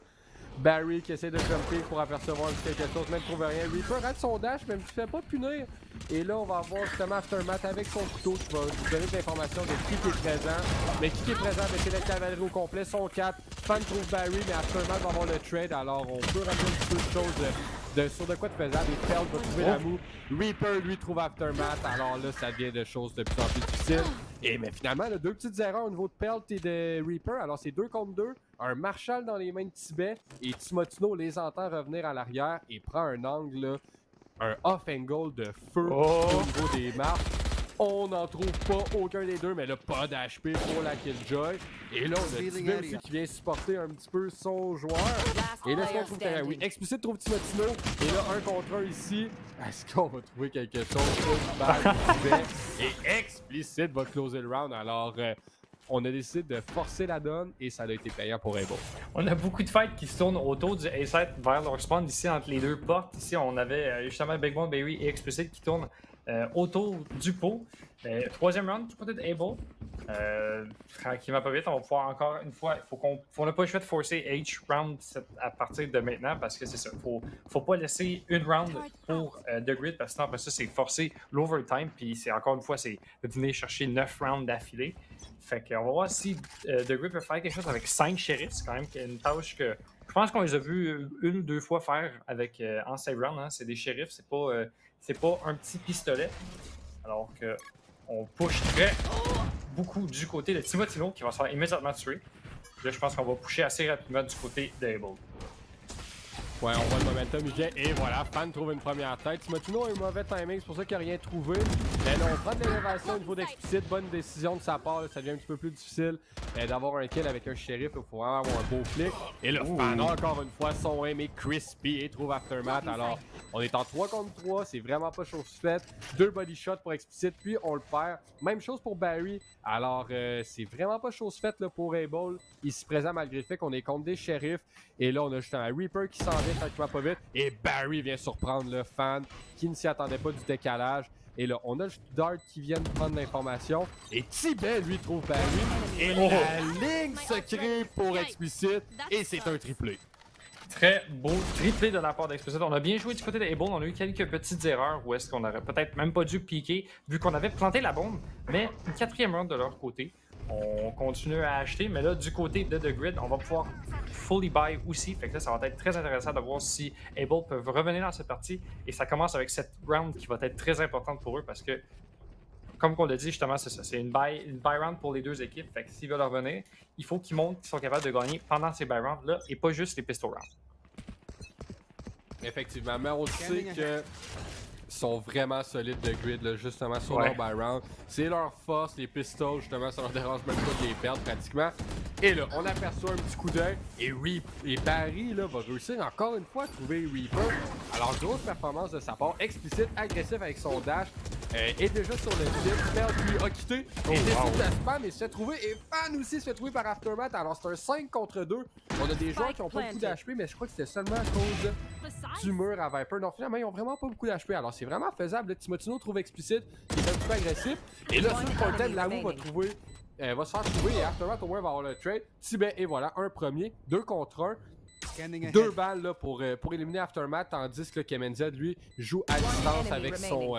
Barry qui essaie de jumper pour apercevoir quelque chose, mais ne trouve rien. Reaper rate son dash, mais ne se fait pas punir. Et là, on va avoir justement Aftermath avec son couteau qui va nous donner de l'information de qui est présent. Mais qui est présent, c'est la cavalerie au complet, son 4. Fan trouve Barry, mais Aftermath va avoir le trade. Alors, on peut ramener un petit peu de choses sur de quoi de faisable. Et Pelt va trouver la moue. Reaper, lui, trouve Aftermath. Alors là, ça devient de choses de plus en plus difficiles. Et mais finalement, là, 2 petites erreurs au niveau de Pelt et de Reaper. Alors, c'est 2 contre 2. Un Marshall dans les mains de Tibet. Et Timotino les entend revenir à l'arrière et prend un angle, là, un off-angle de feu au niveau des marques. On n'en trouve pas aucun des deux, mais là, pas d'HP pour la Killjoy. Et là, on a Tibet aussi qui vient supporter un petit peu son joueur. Et là, est-ce qu'on trouve quelqu'un? Oui, Explicit trouve Timotino. Et là, 1 contre 1 ici. Est-ce qu'on va trouver quelque chose? Et Explicit va closer le round. Alors, on a décidé de forcer la donne et ça a été payant pour Able. On a beaucoup de fights qui se tournent autour du A7 vers leur spawn ici entre les deux portes. Ici, on avait justement Big Bone Berry et Explicit qui tournent autour du pot. Troisième round du côté de Able. Tranquillement pas vite, on va pouvoir encore une fois, on n'a pas le choix de forcer H round à partir de maintenant parce que c'est ça. Faut pas laisser une round pour The Grid parce que sinon après ça c'est forcer l'overtime puis c'est encore une fois c'est de venir chercher 9 rounds d'affilée. Fait qu'on va voir si The Grid peut faire quelque chose avec 5 shérifs. C'est quand même une tâche que je pense qu'on les a vus une ou deux fois faire avec en save round. Hein. C'est des shérifs, c'est pas un petit pistolet. Alors que on push très beaucoup du côté de Timotino qui va se faire immédiatement tuer. Là, je pense qu'on va pusher assez rapidement du côté d'Able. Ouais, on voit le momentum, il vient et voilà, Fan trouve une première tête. Timotino a un mauvais timing, c'est pour ça qu'il n'a rien trouvé. Mais là, on prend de l'élévation au niveau d'explicite, bonne décision de sa part, là, ça devient un petit peu plus difficile d'avoir un kill avec un shérif, il faut vraiment avoir un beau flic. Et là, Fan encore une fois, son aim est crispy et trouve Aftermath. Alors, on est en 3 contre 3, c'est vraiment pas chose faite. 2 body shots pour explicite, puis on le perd. Même chose pour Barry. Alors, c'est vraiment pas chose faite là, pour Able. Ici présent malgré le fait qu'on est contre des shérifs. Et là, on a justement un Reaper qui s'en vient tranquillement pas vite. Et Barry vient surprendre le Fan qui ne s'y attendait pas du décalage. Et là, on a le Dart qui vient de prendre l'information. Et Tibet, lui, trouve Barry. Et la ligne se crée pour explicite. Et c'est un triplé. Très beau triplé de la part d'Explicit. On a bien joué du côté d'Able. On a eu quelques petites erreurs où est-ce qu'on aurait peut-être même pas dû piquer vu qu'on avait planté la bombe. Mais une quatrième round de leur côté. On continue à acheter, mais là, du côté de The Grid, on va pouvoir fully buy aussi. Fait que là, ça va être très intéressant de voir si Able peuvent revenir dans cette partie. Et ça commence avec cette round qui va être très importante pour eux parce que, comme on l'a dit, justement, c'est ça. C'est une buy round pour les deux équipes. Fait que s'ils veulent revenir, il faut qu'ils montrent qu'ils sont capables de gagner pendant ces buy rounds-là et pas juste les pistol rounds. Effectivement, mais on sait que sont vraiment solides de Grid, là, justement, sur leur buy round. C'est leur force, les pistols, justement, ça leur dérange même pas de les perdre, pratiquement. Et là, on aperçoit un petit coup d'œil, et Barry, là, va réussir encore une fois à trouver Reaper. Alors, grosse performance de sa part, explicite, agressif avec son dash, est déjà sur le site, Merde, lui, a quitté, et décide de spam, et se fait trouver, et Fan aussi se fait trouver par Aftermath. Alors, c'est un 5 contre 2. On a des joueurs qui n'ont pas beaucoup d'HP, mais je crois que c'était seulement à cause du mur à Viper. Non, finalement, ils ont vraiment pas beaucoup d'HP. Alors, c'est vraiment faisable. Timotino trouve explicite, qui est un petit peu agressif. Et là, sur le Forten, Lamu va trouver, va se faire trouver, et Aftermath au moins va avoir le trade. Tibet, et voilà, un premier, 2 contre 1. 2 balles là, pour éliminer Aftermath, tandis que KMNZ, lui, joue à distance avec son.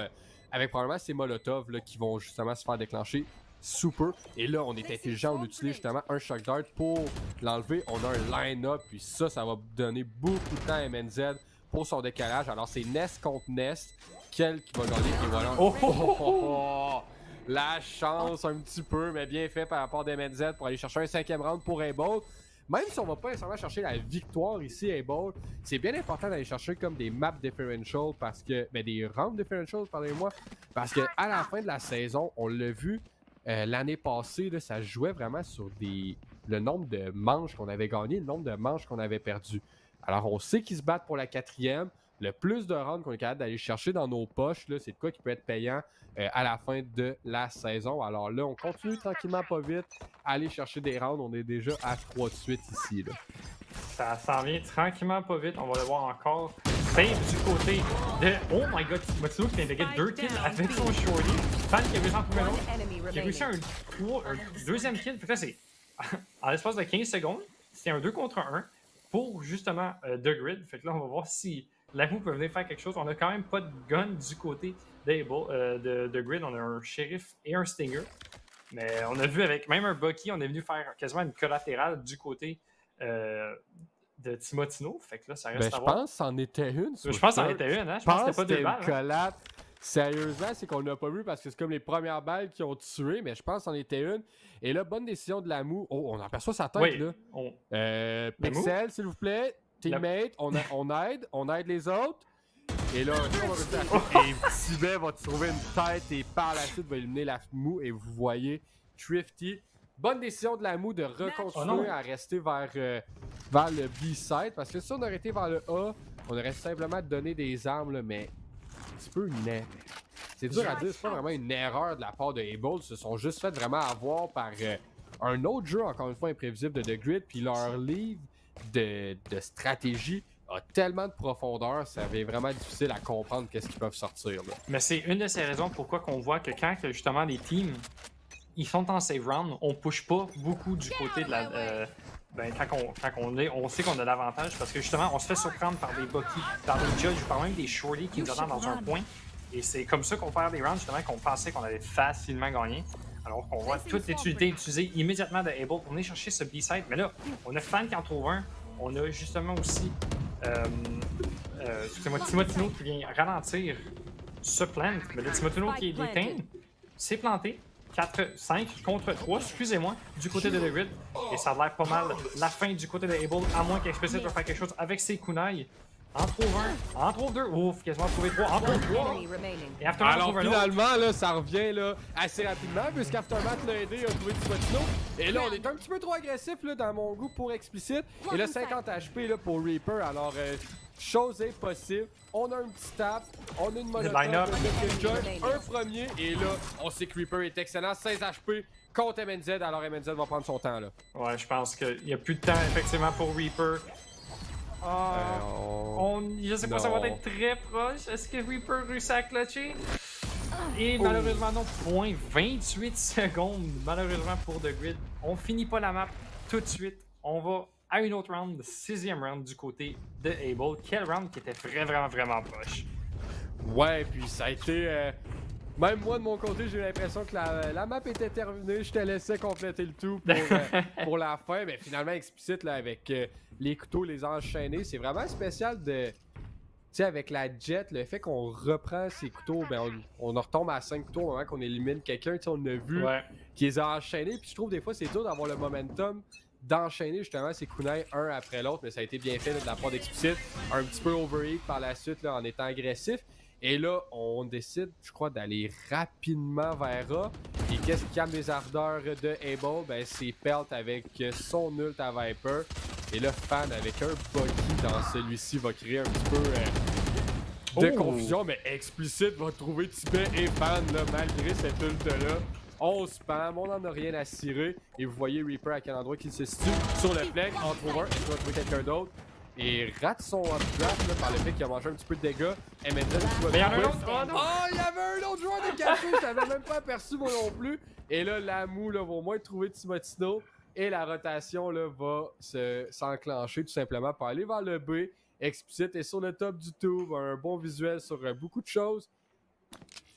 Avec probablement ces Molotov là, qui vont justement se faire déclencher. Super. Et là, on est intelligent, on utilise justement un Shock Dart pour l'enlever. On a un line-up, puis ça va donner beaucoup de temps à MNZ pour son décalage. Alors, c'est Nest contre Nest. Quel qui va gagner, et voilà. La chance un petit peu, mais bien fait par rapport d'MNZ pour aller chercher un 5e round pour Able. Même si on va pas nécessairement chercher la victoire ici, Able, c'est bien important d'aller chercher comme des maps differential parce que, des rounds differential, pardonnez-moi, parce que à la fin de la saison, on l'a vu l'année passée, là, ça jouait vraiment sur le nombre de manches qu'on avait gagné, le nombre de manches qu'on avait perdu. Alors on sait qu'ils se battent pour la 4e. Le plus de rounds qu'on est capable d'aller chercher dans nos poches, c'est de quoi qui peut être payant à la fin de la saison. Alors là, on continue tranquillement pas vite à aller chercher des rounds. On est déjà à 3 de suite ici. Là. Ça s'en vient tranquillement pas vite. On va le voir encore. Save du côté de... Oh my god, Timotino qui vient de get 2 kills avec son shorty. Fan qui a réussi en premier round. Qui a réussi un deuxième kill. Fait que là, c'est... en l'espace de 15 secondes, c'est un 2 contre 1 pour justement The Grid. Fait que là, on va voir si... Lamu peut venir faire quelque chose. On a quand même pas de gun du côté de Grid. On a un shérif et un stinger. Mais on a vu avec même un Bucky, on est venu faire quasiment une collatérale du côté de Timotino. Fait que là, ça reste à voir. Je pense que c'en était une. Je pense que c'en était une. Hein? Je pense que c'était pas 2 balles. Une collate. Sérieusement, c'est qu'on l'a pas vu parce que c'est comme les premières balles qui ont tué, mais je pense que c'en était une. Et là, bonne décision de Lamu. Oh, on aperçoit sa tête, là. Pixel, s'il vous plaît. Teammate, on aide les autres. Et là, et Tibet va trouver une tête et par la suite va éliminer la Mou. Et vous voyez, Thrifty. Bonne décision de la Mou de reconstruire à rester vers le B-side. Parce que si on aurait été vers le A, on aurait simplement donné des armes, là, mais un petit peu une erreur. C'est dur à dire, c'est pas vraiment une erreur de la part de Able. Ils se sont juste fait vraiment avoir par un autre jeu, encore une fois imprévisible, de The Grid. Puis leur livre de stratégie a tellement de profondeur, ça devient vraiment difficile à comprendre qu'est-ce qu'ils peuvent sortir. Là. Mais c'est une de ces raisons pourquoi qu'on voit que quand justement les teams ils sont en save round, on push pas beaucoup du côté de la. Quand on sait qu'on a l'avantage parce que justement on se fait surprendre par des Bucky, par des Judge ou par même des Shorty qui nous attendent dans un point. Et c'est comme ça qu'on perd des rounds justement qu'on pensait qu'on allait facilement gagner. Alors qu'on voit toute l'utilité utilisée immédiatement de Able pour venir chercher ce B-side. Mais là, on a Fan qui en trouve un. On a justement aussi Timotino qui vient ralentir ce plant. Mais le Timotino qui est déteint, c'est planté. 4-5 contre 3, excusez-moi, du côté de The Grid. Et ça a l'air pas mal la fin du côté de Able, à moins qu'Explicit va faire quelque chose avec ses kunai. En trouve un, en trouve deux, ouf, quasiment trouvé trois, en trouve trois. Et Aftermath alors trouve un finalement, là, ça revient là, assez rapidement, puisqu'Aftermath l'a aidé à trouver Timotino. Et là, on est un petit peu trop agressif là, dans mon goût pour Explicit. Et là, 50 HP là, pour Reaper, alors chose est possible. On a un petit tap, on a une monotone de Killjoy, un premier, et là, on sait que Reaper est excellent, 16 HP contre MNZ, alors MNZ va prendre son temps là. Ouais, je pense qu'il n'y a plus de temps effectivement pour Reaper. Je sais pas, ça va être très proche. Est-ce que Reaper réussit à clutcher? Et malheureusement non, point 28 secondes malheureusement pour The Grid. On finit pas la map tout de suite. On va à une autre round, 6e round du côté de Able. Quel round qui était vraiment proche. Ouais, puis ça a été... Même moi, de mon côté, j'ai eu l'impression que la map était terminée. Je te laissais compléter le tout pour la fin. Mais finalement, Explicit, là, avec les couteaux, les enchaînés, c'est vraiment spécial de... Tu sais, avec la jet, le fait qu'on reprend ces couteaux, ben on retombe à 5 couteaux au moment qu'on élimine quelqu'un. Tu sais, on a vu qui les a enchaînés. Puis je trouve des fois, c'est dur d'avoir le momentum d'enchaîner justement ces kunai un après l'autre. Mais ça a été bien fait là, de la part d'Explicit. Un petit peu overheat par la suite là, en étant agressif. Et là, on décide, je crois, d'aller rapidement vers A. Et qu'est-ce qui calme les ardeurs de Able? Ben, c'est Pelt avec son ult à Viper. Et là, Fan avec un Bucky dans celui-ci va créer un petit peu de confusion. Mais Explicit va trouver Tibet et Fan, là, malgré cette ult-là. On spam, on n'en a rien à cirer. Et vous voyez Reaper à quel endroit qu'il se situe. Sur le flank, en trouve un, il va trouver quelqu'un d'autre. Et rate son updraft là, par le fait qu'il a mangé un petit peu de dégâts. Et maintenant, il y a un autre. Oh, il y avait un autre joueur de café, je l'avais même pas aperçu moi non plus. Et là, Lamu là, va au moins trouver Timotino. Et la rotation là, va s'enclencher tout simplement pour aller vers le B. Explicit est sur le top du tube, un bon visuel sur beaucoup de choses.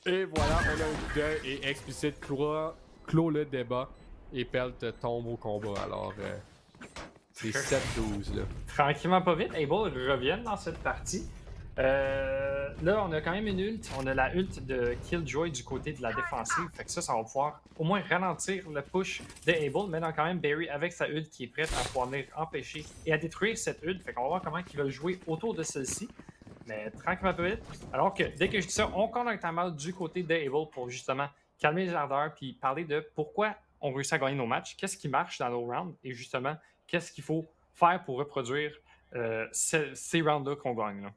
Et voilà, on a un deuil et Explicit clôt le débat. Et Pelt tombe au combat. Alors, c'est 7-12 là. Tranquillement pas vite, Able reviennent dans cette partie. Là, on a quand même une ult. On a la ult de Killjoy du côté de la défensive. Fait que ça va pouvoir au moins ralentir le push de Able. Mais quand même Barry avec sa ult qui est prête à pouvoir venir empêcher et à détruire cette ult. Fait qu'on va voir comment ils veulent jouer autour de celle-ci. Mais tranquillement pas vite. Alors que dès que je dis ça, on compte un timeout du côté de Able pour justement calmer les ardeurs puis parler de pourquoi on réussit à gagner nos matchs, qu'est-ce qui marche dans nos rounds et justement qu'est-ce qu'il faut faire pour reproduire ces rounds-là qu'on gagne. Là.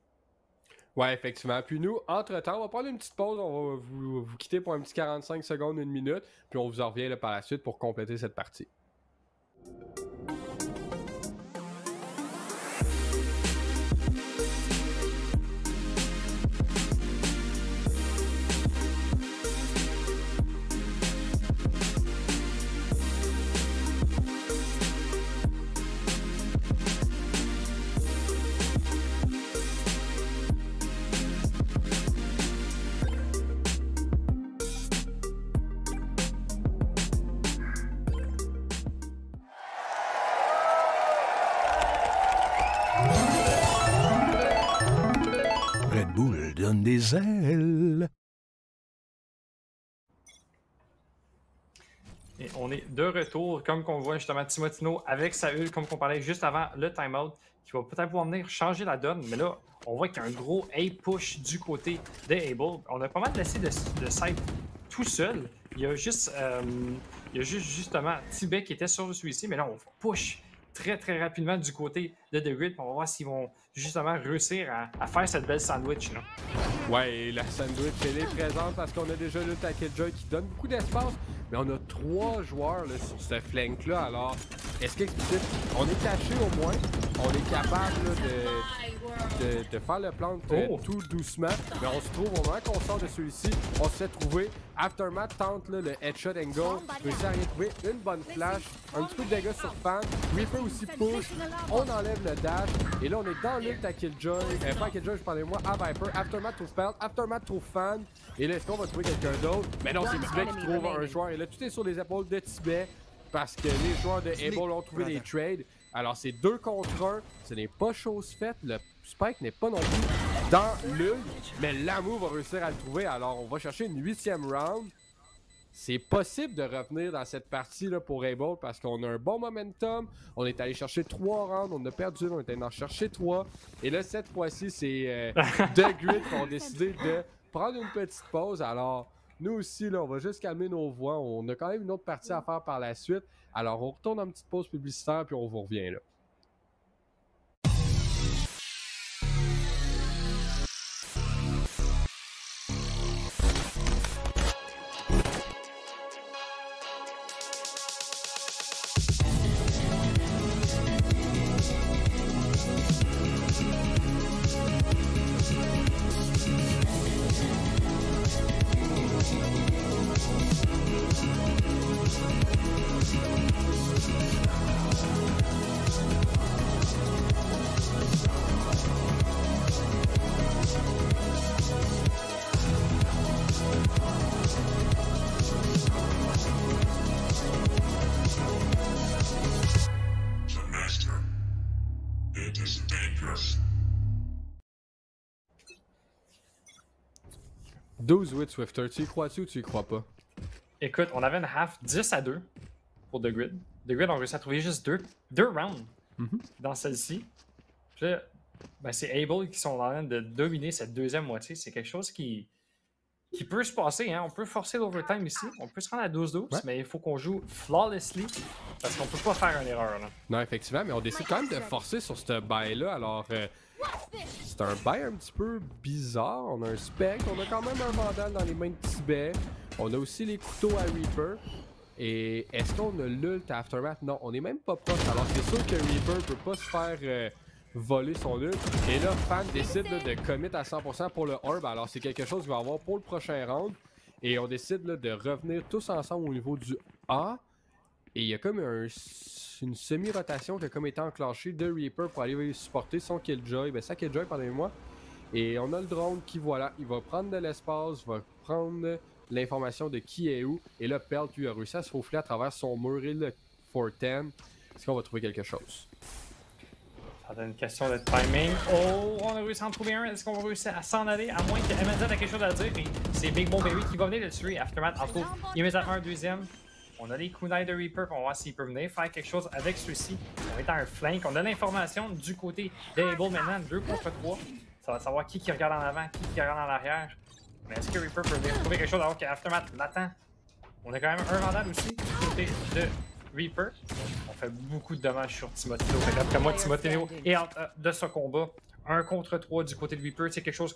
Ouais, effectivement. Puis nous, entre-temps, on va prendre une petite pause. On va vous quitter pour un petit 45 secondes, 1 minute. Puis on vous en revient là, par la suite pour compléter cette partie. Red Bull donne des ailes. Et on est de retour, comme qu'on voit justement Timotino avec sa ult, comme on parlait juste avant le timeout, qui va peut-être pouvoir venir changer la donne. Mais là, on voit qu'il y a un gros A-push du côté de Able. On a pas mal laissé de side tout seul. Il y a juste, justement Tibet qui était sur celui-ci, mais là, on push très rapidement du côté de The Grid. On va voir s'ils vont justement réussir à faire cette belle sandwich. Là. Ouais, et la sandwich, elle est présente parce qu'on a déjà le Killjoy qui donne beaucoup d'espace. Mais on a 3 joueurs là, sur ce flank-là. Alors, est-ce qu'explicite, on est caché au moins, on est capable là, de faire le plant tout doucement, mais on se trouve au moment qu'on sort de celui-ci, on se fait trouver. Aftermath tente là, le headshot angle, réussit à rien trouver, une bonne flash, un petit peu de dégâts sur Fan, Reaper aussi push, on enlève le dash, et là on est dans l'ult à Killjoy, pas à Killjoy, je parlais moi, à Viper, Aftermath trouve Pelt, Aftermath trouve Fan, et là est-ce qu'on va trouver quelqu'un d'autre? Mais non, c'est Tibet qui trouve un joueur, et là tout est sur les épaules de Tibet, parce que les joueurs de Able ont trouvé les trades. Alors c'est 2 contre 1, ce n'est pas chose faite, le Spike n'est pas non plus dans l'une, mais Lamu va réussir à le trouver, alors on va chercher une 8e round. C'est possible de revenir dans cette partie-là pour Able parce qu'on a un bon momentum, on est allé chercher 3 rounds, on a perdu, on est allé en chercher 3, et là cette fois-ci c'est The Grid qui ont décidé de prendre une petite pause, alors... Nous aussi, là, on va juste calmer nos voix. On a quand même une autre partie à faire par la suite. Alors, on retourne en petite pause publicitaire, puis on vous revient là. With Swifter, tu y crois-tu ou tu y crois pas? Écoute, on avait une half 10-2 pour The Grid. The Grid ont réussi à trouver juste deux rounds dans celle-ci. Puis là, ben c'est Able qui sont en train de dominer cette deuxième moitié. C'est quelque chose qui peut se passer. Hein? On peut forcer l'overtime ici. On peut se rendre à 12-12, mais il faut qu'on joue flawlessly parce qu'on peut pas faire une erreur. Là. Non, effectivement, mais on décide quand même de forcer sur ce bail-là. Alors, c'est un bail un petit peu bizarre. On a un spec, on a quand même un Vandal dans les mains de Tibet. On a aussi les couteaux à Reaper. Et est-ce qu'on a l'ult à Aftermath? Non, on est même pas proche. Alors c'est sûr que Reaper peut pas se faire voler son ult. Et là, Fan décide là, de commit à 100% pour le orb. Alors c'est quelque chose qu'il va avoir pour le prochain round. Et on décide là, de revenir tous ensemble au niveau du A. Et il y a comme une semi-rotation qui a comme été enclenchée de Reaper pour aller supporter son Killjoy. Ben sa Killjoy, pardonnez-moi. Et on a le drone qui, voilà, il va prendre de l'espace, va prendre l'information de qui est où. Et là, Pelt, lui, a réussi à se faufiler à travers son mur et le 410. Est-ce qu'on va trouver quelque chose? Ça donne une question de timing. Oh, on a réussi à en trouver un. Est-ce qu'on va réussir à s'en aller? À moins que MNZ a quelque chose à dire. Et c'est Big Bo Baby qui va venir le tuer. Aftermath en trouve immédiatement un deuxième. On a les kunai de Reaper, on va voir s'il peut venir faire quelque chose avec ceux-ci. On est en un flank. On a l'information du côté d'Able maintenant, 2 contre 3. Ça va savoir qui regarde en avant, qui regarde en arrière. Mais est-ce que Reaper peut venir trouver quelque chose alors qu'Aftermath l'attend? On a quand même un Vandal aussi du côté de Reaper. On fait beaucoup de dommages sur Timoteo. D'après moi, Timoteo est de ce combat. 1 contre 3 du côté de Reaper. C'est quelque chose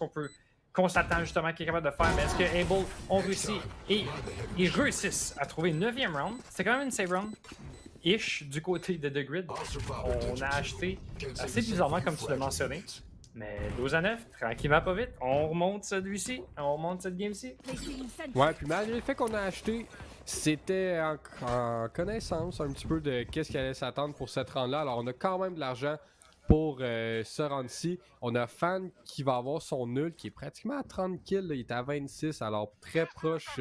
qu'on s'attend justement qu'il est capable de faire. Mais est-ce que Able ont réussi et ils réussissent à trouver une 9e round? C'est quand même une save round. Ish du côté de The Grid. On a acheté assez bizarrement comme tu l'as mentionné. Mais 12-9, tranquillement pas vite. On remonte celui-ci, on remonte cette game-ci. Ouais, puis malgré le fait qu'on a acheté, c'était en connaissance un petit peu de qu'est-ce qu'il allait s'attendre pour cette round-là. Alors on a quand même de l'argent pour ce round-ci. On a Fan qui va avoir son nul, qui est pratiquement à 30 kills. Là. Il est à 26, alors très proche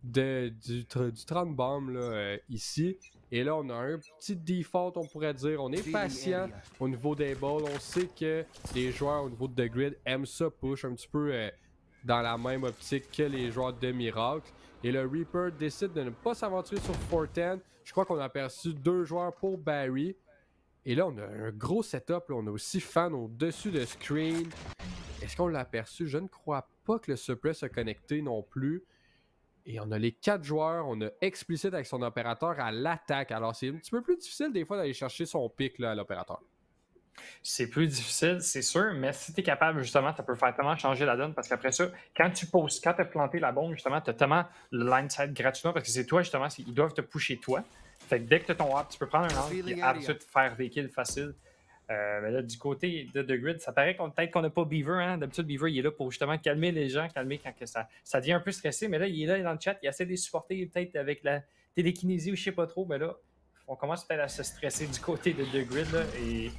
du 30 bomb là, ici. Et là, on a un petit default, on pourrait dire. On est patient au niveau des balls. On sait que les joueurs au niveau de The Grid aiment ça push un petit peu dans la même optique que les joueurs de Miracle. Et le Reaper décide de ne pas s'aventurer sur 410. Je crois qu'on a aperçu 2 joueurs pour Barry. Et là, on a un gros setup. Là. On a aussi Fan au-dessus de screen. Est-ce qu'on l'a aperçu? Je ne crois pas que le suppress a connecté non plus. Et on a les 4 joueurs, on a Explicit avec son opérateur à l'attaque. Alors c'est un petit peu plus difficile des fois d'aller chercher son pic là, à l'opérateur. C'est plus difficile, c'est sûr, mais si tu es capable, justement, ça peut faire tellement changer la donne parce qu'après ça, quand tu poses, quand tu as planté la bombe, justement, tu as tellement le line side gratuitement parce que c'est toi, justement, ils doivent te pusher toi. Fait que dès que tu as ton AWP, tu peux prendre un angle et ensuite faire des kills faciles. Mais là, du côté de The Grid, ça paraît peut-être qu'on n'a pas Beaver. Hein? D'habitude, Beaver, il est là pour justement calmer les gens, calmer quand que ça devient un peu stressé. Mais là, il est là dans le chat, il essaie de les supporter peut-être avec la télékinésie ou je sais pas trop. Mais là, on commence peut-être à se stresser du côté de The Grid là, et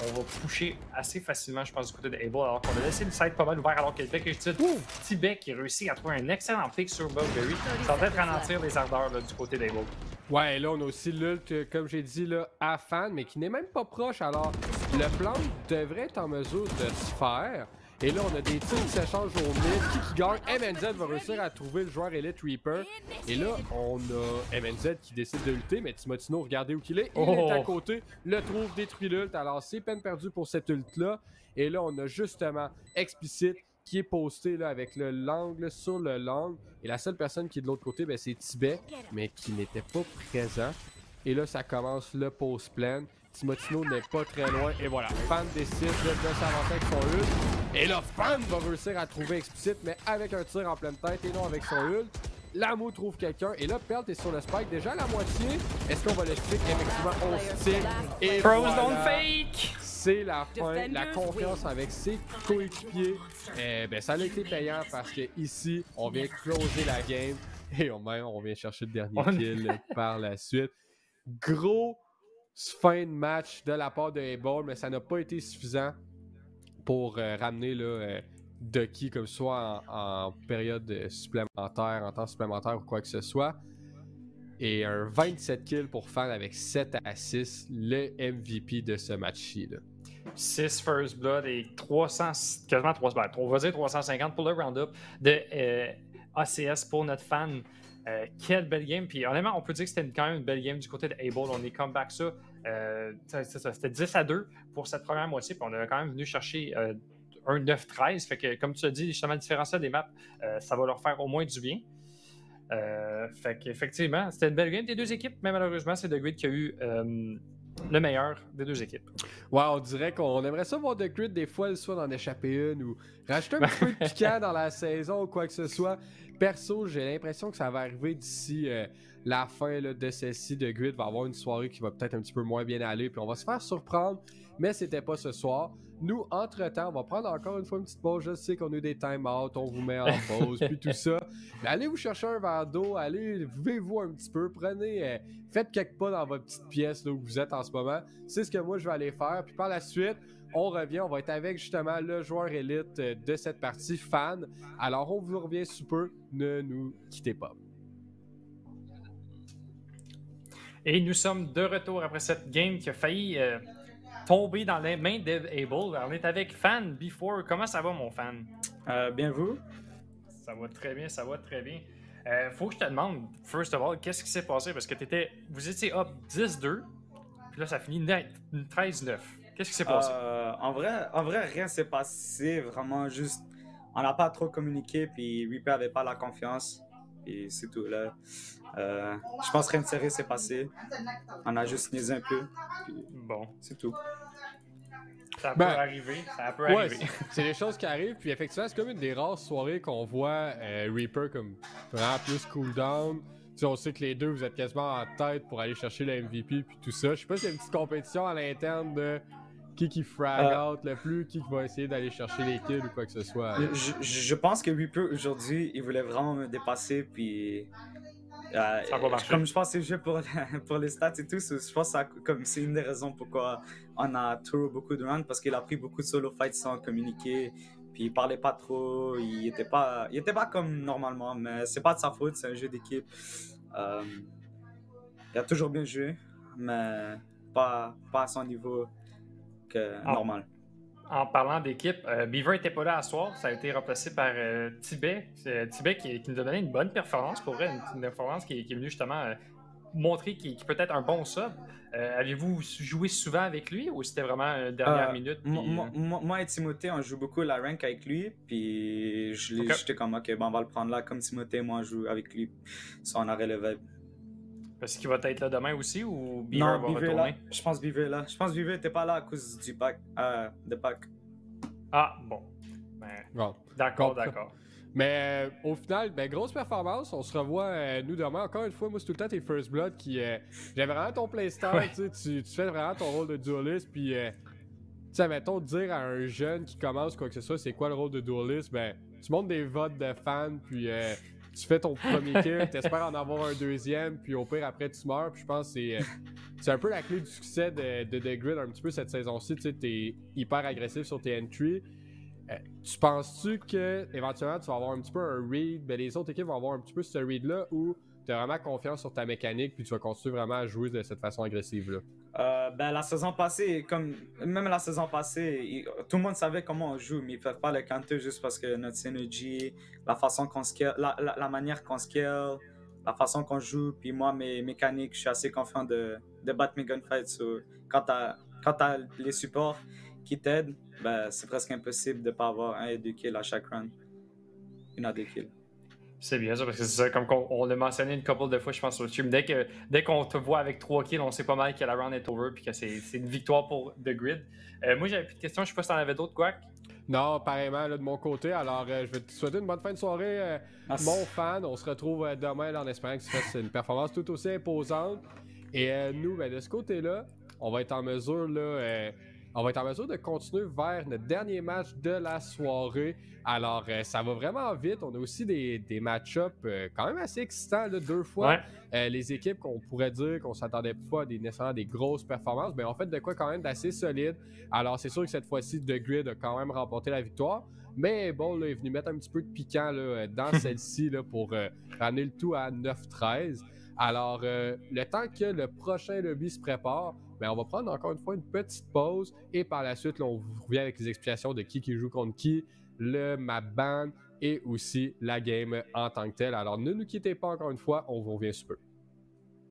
on va pusher assez facilement, je pense, du côté de Able, alors qu'on a laissé le site pas mal ouvert, alors que le fait que je dis Tibet qui réussit à trouver un excellent pick sur Burberry, ça va peut-être ralentir les ardeurs là, du côté d'Able. Ouais, là, on a aussi l'ult, comme j'ai dit, là, à Fan, mais qui n'est même pas proche. Alors, le plan devrait être en mesure de se faire. Et là, on a des tirs qui s'échangent au mid. Qui gagne? MNZ va réussir à trouver le joueur Elite Reaper. Et là, on a MNZ qui décide de lutter, mais Timotino, regardez où il est. Il est à côté, le trouve, détruit l'ult. Alors, c'est peine perdue pour cette ult-là. Et là, on a justement Explicit qui est posté là, avec l'angle sur le long. Et la seule personne qui est de l'autre côté, ben, c'est Tibet, mais qui n'était pas présent. Et là, ça commence le post plan. Timotino n'est pas très loin. Et voilà, Fan décide de s'avancer avec son ult. Et là, Fan va réussir à trouver Explicit, mais avec un tir en pleine tête et non avec son ult. Lamou trouve quelqu'un. Et là, Pelt est sur le spike. Déjà à la moitié. Est-ce qu'on va le stick? Effectivement, on stick. Et Pros voilà. don't fake! C'est la fin, la confiance avec ses coéquipiers. Ben, ça a été payant parce que ici, on vient closer la game et on vient chercher le dernier kill par la suite. Gros fin de match de la part de Able, mais ça n'a pas été suffisant pour ramener là, Ducky comme soit en période supplémentaire, en temps supplémentaire ou quoi que ce soit. Et un 27 kills pour Fan avec 7 assists, le MVP de ce match-ci. 6 First Blood et 300, quasiment 300, on va dire 350 pour le round-up de ACS pour notre Fan. Quelle belle game. Puis honnêtement, on peut dire que c'était quand même une belle game du côté de Able. On est comeback ça. C'était 10-2 pour cette première moitié. Puis on est quand même venu chercher un 9-13. Fait que comme tu as dit, justement, le différentiel des maps, ça va leur faire au moins du bien. Fait qu'effectivement, c'était une belle game des deux équipes, mais malheureusement, c'est The Grid qui a eu le meilleur des deux équipes. Ouais, on dirait qu'on aimerait ça voir The Grid des fois, soit d'en échapper une ou rajouter un petit peu de piquant dans la saison ou quoi que ce soit. Perso, j'ai l'impression que ça va arriver d'ici la fin là, de celle-ci. The Grid va avoir une soirée qui va peut-être un petit peu moins bien aller, puis on va se faire surprendre, mais c'était pas ce soir. Nous, entre-temps, on va prendre encore une fois une petite pause. Je sais qu'on a eu des time-out, on vous met en pause, puis tout ça. Mais allez vous chercher un verre d'eau, allez, vivez-vous un petit peu, prenez, faites quelques pas dans votre petite pièce là où vous êtes en ce moment. C'est ce que moi, je vais aller faire. Puis par la suite, on revient, on va être avec justement le joueur élite de cette partie, Fan. Alors, on vous revient sous peu, ne nous quittez pas. Et nous sommes de retour après cette game qui a failli tomber dans les mains d'Able. On est avec Fan Before. Comment ça va, mon Fan? Bien vous? Ça va très bien, ça va très bien. Faut que je te demande, first of all, qu'est-ce qui s'est passé? Parce que vous étiez up 10-2, puis là, ça finit 13-9. Qu'est-ce qui s'est passé? En vrai, rien s'est passé. Vraiment, juste, on n'a pas trop communiqué, puis Reaper avait pas la confiance. Et c'est tout, là. Je pense que rien de sérieux s'est passé. On a juste niaisé un peu, puis Bon, c'est tout. ça peut arriver, ça peut arriver. C'est des choses qui arrivent, puis effectivement, c'est comme une des rares soirées qu'on voit Reaper comme vraiment plus cooldown. Tu sais, on sait que les deux, vous êtes quasiment en tête pour aller chercher le MVP puis tout ça. Je sais pas s'il y a une petite compétition à l'interne de qui frag out le plus, qui va essayer d'aller chercher les kills ou quoi que ce soit. Je pense que Reaper, aujourd'hui, il voulait vraiment me dépasser, puis... ça va marcher. Comme je pense que c'est le jeu pour les stats et tout, je pense que c'est une des raisons pourquoi on a tour beaucoup de rounds, parce qu'il a pris beaucoup de solo fights sans communiquer, puis il parlait pas trop, il était pas comme normalement, mais c'est pas de sa faute, c'est un jeu d'équipe. Il a toujours bien joué, mais pas à son niveau que normal. En parlant d'équipe, Beaver n'était pas là à soir, ça a été remplacé par Tibet. Tibet qui nous a donné une bonne performance, pour vrai, une performance qui est venue justement montrer qu'il peut être un bon sub. Avez-vous joué souvent avec lui ou c'était vraiment dernière minute? Puis, moi et Timothée, on joue beaucoup la rank avec lui, puis j'étais comme ok, on va le prendre là, comme Timothée, moi je joue avec lui, ça on a relevé. Est-ce qu'il va être là demain aussi ou Beaver va retourner? Là. Je pense Beaver là. Je pense Beaver n'était pas là à cause du pack. Ah, bon. Ben, Bon. D'accord. Mais au final, grosse performance. On se revoit, nous, demain. Encore une fois, moi, c'est tout le temps tes First Blood qui... J'aime vraiment ton playstyle. Ouais. Tu fais vraiment ton rôle de dueliste. Puis, tu sais, mettons, dire à un jeune qui commence quoi que ce soit, c'est quoi le rôle de dueliste, tu montes des votes de fans, puis tu fais ton premier kill, t'espères en avoir un deuxième, puis au pire, après, tu meurs. Puis je pense que c'est un peu la clé du succès de The Grid un petit peu cette saison-ci. Tu sais, t'es hyper agressif sur tes entries. Tu penses-tu que éventuellement tu vas avoir un petit peu un read, les autres équipes vont avoir un petit peu ce read-là, ou tu as vraiment confiance sur ta mécanique puis tu vas continuer vraiment à jouer de cette façon agressive-là? La saison passée, même la saison passée, tout le monde savait comment on joue, mais ils ne peuvent pas le counter juste parce que notre synergie, la façon qu'on scale, la manière qu'on scale, la façon qu'on joue, puis moi, mes mécaniques, je suis assez confiant de battre mes gunfights. So, quand tu as les supports qui t'aident, c'est presque impossible de ne pas avoir 1 et 2 kills à chaque round. 1 à 2 kills. C'est bien ça, parce que c'est ça, comme on l'a mentionné une couple de fois, je pense, sur le stream. Dès qu'on te voit avec 3 kills, on sait pas mal que la round est over puis que c'est une victoire pour The Grid. Moi, j'avais plus de questions. Je sais pas si t'en avais d'autres, Quack. Non, pareillement, là, de mon côté. Alors, je vais te souhaiter une bonne fin de soirée, mon fan. On se retrouve demain là, en espérant que tu fasses une performance tout aussi imposante. Et nous, de ce côté-là, on va être en mesure de continuer vers notre dernier match de la soirée. Alors, ça va vraiment vite. On a aussi des match-ups quand même assez excitants, là, 2 fois. Ouais. Les équipes qu'on pourrait dire qu'on s'attendait pas à nécessairement des grosses performances, en fait, de quoi quand même d'assez solide. Alors, c'est sûr que cette fois-ci, The Grid a quand même remporté la victoire. Mais bon, là, il est venu mettre un petit peu de piquant là, dans celle-ci là, pour ramener le tout à 9-13. Alors, le temps que le prochain lobby se prépare, on va prendre encore une fois une petite pause et par la suite, là, on revient avec les explications de qui joue contre qui, le map ban et aussi la game en tant que telle. Alors, ne nous quittez pas encore une fois, on vous revient super.